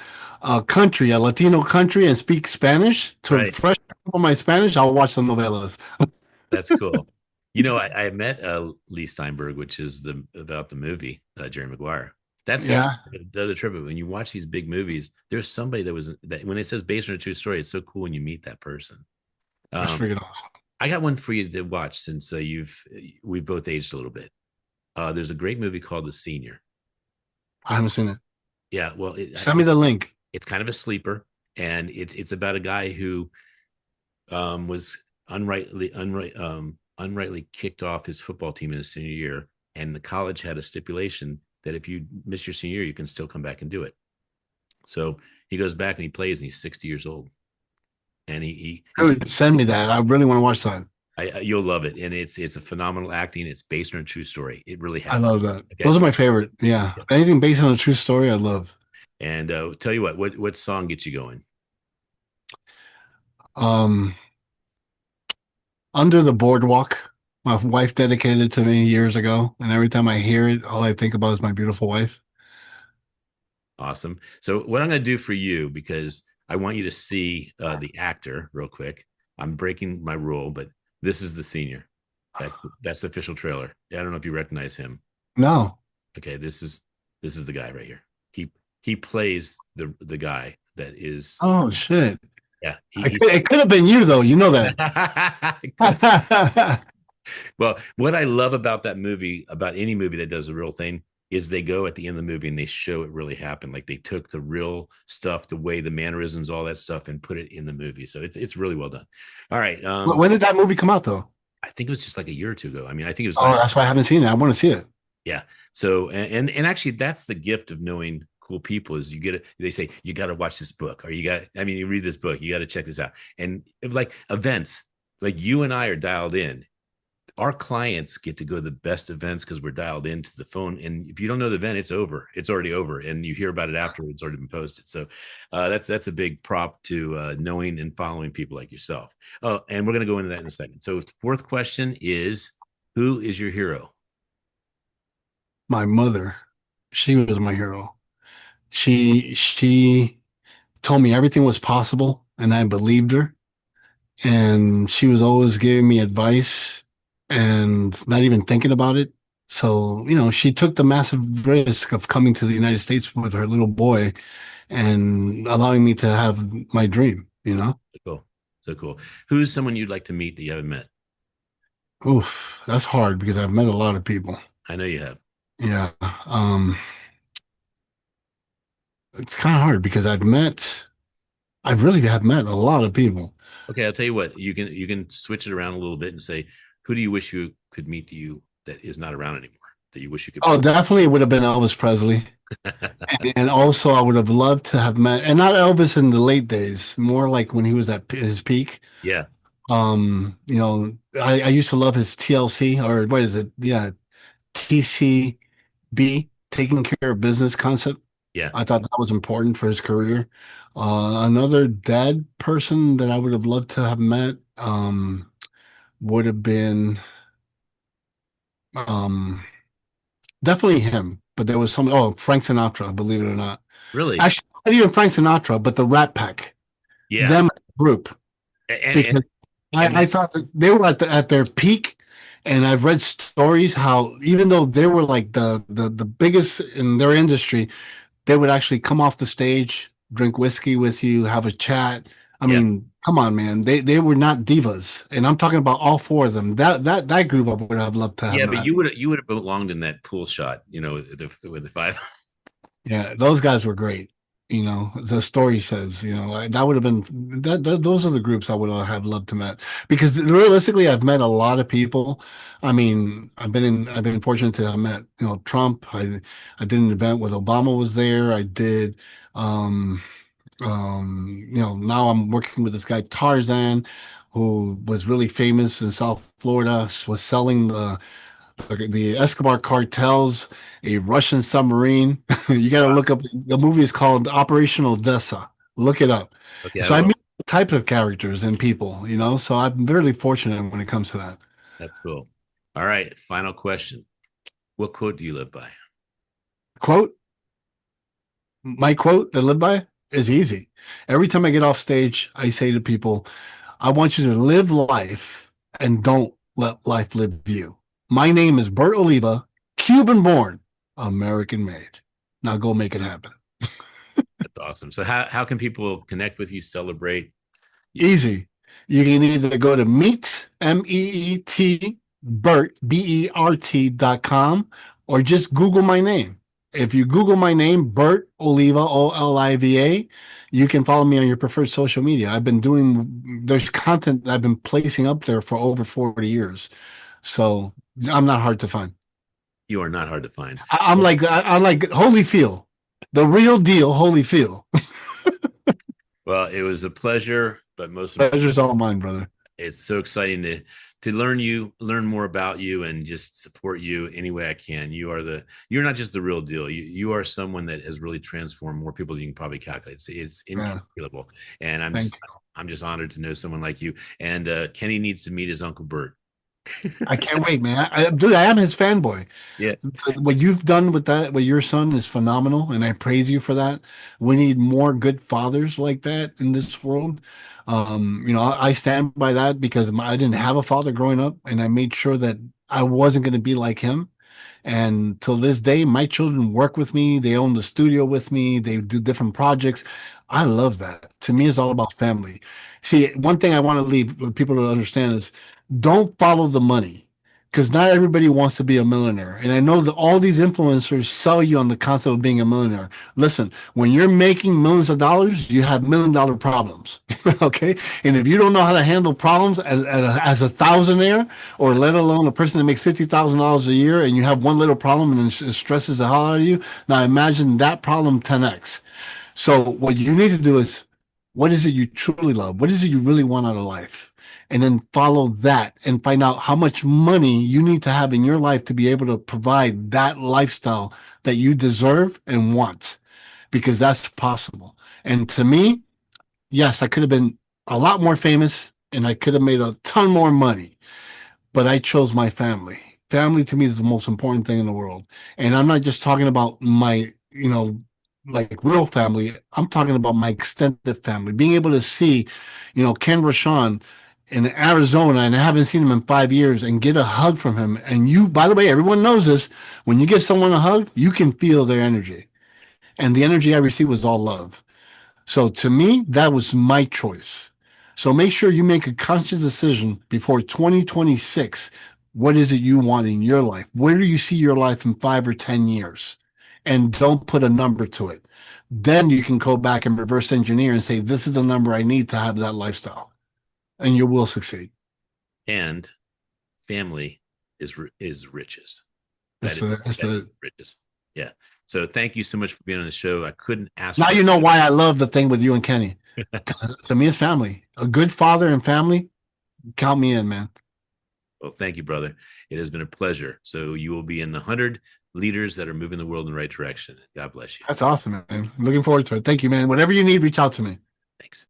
a country, a Latino country, and speak Spanish to Right. refresh my Spanish. I'll watch some novelas. That's cool. You know, I met Lee Steinberg, which is the about the movie Jerry Maguire. That's Yeah, the other trip. When you watch these big movies, there's somebody that when it says based on a true story, it's so cool when you meet that person. that's Um, freaking awesome. I got one for you to watch since we've both aged a little bit. There's a great movie called The Senior. I haven't seen it. Yeah, well, Send me the link. it's kind of a sleeper, and it's about a guy who was unrightly kicked off his football team in his senior year, and the college had a stipulation that if you miss your senior year, you can still come back and do it. So he goes back and he plays, and he's 60 years old, and he's Dude, send me that. I really want to watch that. you'll love it, and it's a phenomenal acting. It's based on a true story. It really I happened. love that. Okay, Those are my favorite. Yeah. Anything based on a true story, I love. and tell you what song gets you going? Um, Under the Boardwalk. My wife dedicated it to me years ago, and every time I hear it, all I think about is my beautiful wife. Awesome. So what I'm going to do for you, because I want you to see the actor real quick. I'm breaking my rule, but this is the senior. That's the official trailer. I don't know if you recognize him. No. Okay, this is the guy right here. He plays the guy that is Oh shit. yeah. It could have been you though. You know that. Well, what I love about that movie, about any movie that does a real thing, is they go at the end of the movie and they show it really happened. Like they took the real stuff, the way the mannerisms, all that stuff, and put it in the movie. So it's really well done. All right. When did that movie come out though? I think it was just like a year or two ago. I mean, I think it was Oh, last. that's why I haven't seen it. I want to see it. Yeah. So and actually, that's the gift of knowing cool people is you get it. They say you got to watch this book, or you got. I mean, you read this book, you got to check this out. And like events, like you and I are dialed in. Our clients get to go to the best events because we're dialed into the phone. And if you don't know the event, it's over. It's already over, and you hear about it after it's already been posted. So that's a big prop to knowing and following people like yourself. Oh, and we're going to go into that in a second. So the fourth question is, who is your hero? My mother, she was my hero. She told me everything was possible, and I believed her. And she was always giving me advice and not even thinking about it. So, she took the massive risk of coming to the United States with her little boy and allowing me to have my dream. So cool. So cool. Who's someone you'd like to meet that you haven't met? Oof, that's hard because I've met a lot of people. I know you have. Yeah. It's kind of hard because I really have met a lot of people. Okay, I'll tell you what. You can switch it around a little bit and say, who do you wish you could meet to you that is not around anymore? That you wish you could Oh, meet? definitely it would have been Elvis Presley. And also, I would have loved to have met, and not Elvis in the late days, more like when he was at his peak. Yeah, I used to love his TLC, or what is it? Yeah, TCB, taking care of business concept. yeah. I thought that was important for his career. Another dad person that I would have loved to have met, would have been, um, definitely him. But there was Frank Sinatra, believe it or not. Really? Actually, not even Frank Sinatra, but the Rat Pack, Yeah. them group, And because I and thought that they were at their peak, and I've read stories how even though they were like the biggest in their industry, they would actually come off the stage, drink whiskey with you, have a chat. I yeah, mean, Come on, man. They were not divas, and I'm talking about all four of them. That group I would have loved to have Yeah, but met. you would have belonged in that pool shot, with the five. Yeah, those guys were great. The story says, that would have been those are the groups I would have loved to met because realistically, I've met a lot of people. I mean, I've been fortunate to have met, Trump. I did an event with Obama was there. I did, um, now I'm working with this guy Tarzan, who was really famous in South Florida, was selling the Escobar cartels, a Russian submarine. You got to Wow. look up. The movie is called Operation Odessa. Look it up. Okay, I So I will. meet types of characters and people, so I'm really fortunate when it comes to that. That's cool. All right, final question. What quote do you live by? Quote, my quote that I live by is easy. Every time I get off stage, I say to people, I want you to live life and don't let life live you. My name is Bert Oliva, Cuban born, American made. Now go make it happen. That's awesome. So how can people connect with you, celebrate? Easy. You can either go to Bert, BERT.com, or just Google my name. If you Google my name, Bert Oliva, Oliva, you can follow me on your preferred social media. There's content that I've been placing up there for over 40 years. So I'm not hard to find. You are not hard to find. I'm like Holyfield, the real deal Holyfield. Well, it was a pleasure, but most important, Pleasure's all mine, brother. it's so exciting to learn more about you, and just support you any way I can. You're not just the real deal. You are someone that has really transformed more people than you can probably calculate. It's Yeah, incalculable, and thank you. I'm just honored to know someone like you. And Kenny needs to meet his Uncle Bert. I can't wait, man. Dude, I am his fanboy. Yeah, What you've done with your son is phenomenal, and I praise you for that. We need more good fathers like that in this world. I stand by that because I didn't have a father growing up, and I made sure that I wasn't going to be like him. And till this day, my children work with me. They own the studio with me. They do different projects. I love that. To me, it's all about family. See, one thing I want to leave people to understand is don't follow the money because not everybody wants to be a millionaire. And I know that all these influencers sell you on the concept of being a millionaire. Listen, when you're making millions of dollars, you have $1 million problems. Okay. And if you don't know how to handle problems as a thousandaire, or let alone a person that makes $50,000 a year, and you have one little problem and it stresses the hell out of you, now imagine that problem 10x. So what you need to do is, what is it you truly love? What is it you really want out of life? And then follow that and find out how much money you need to have in your life to be able to provide that lifestyle that you deserve and want, because that's possible. And to me, yes, I could have been a lot more famous and I could have made a ton more money, but I chose my family. Family to me is the most important thing in the world. And I'm not just talking about my, like real family. I'm talking about my extended family. Being able to see, Ken Rashawn in Arizona, and I haven't seen him in 5 years, and get a hug from him. And you, by the way, everyone knows this. When you give someone a hug, you can feel their energy. And the energy I received was all love. So to me, that was my choice. So make sure you make a conscious decision before 2026. What is it you want in your life? Where do you see your life in 5 or 10 years? And don't put a number to it. Then you can go back and reverse engineer and say, this is the number I need to have that lifestyle. And you will succeed. and family is riches. That That's is a, that's that is a, riches. Yeah. So thank you so much for being on the show. I couldn't ask Now for. you know why I love the thing with you and Kenny. 'Cause to me, it's family. A good father and family, count me in, man. Well, thank you, brother. It has been a pleasure. So you will be in the 100 leaders that are moving the world in the right direction. God bless you. That's awesome, man. Looking forward to it. Thank you, man. Whatever you need, reach out to me. Thanks.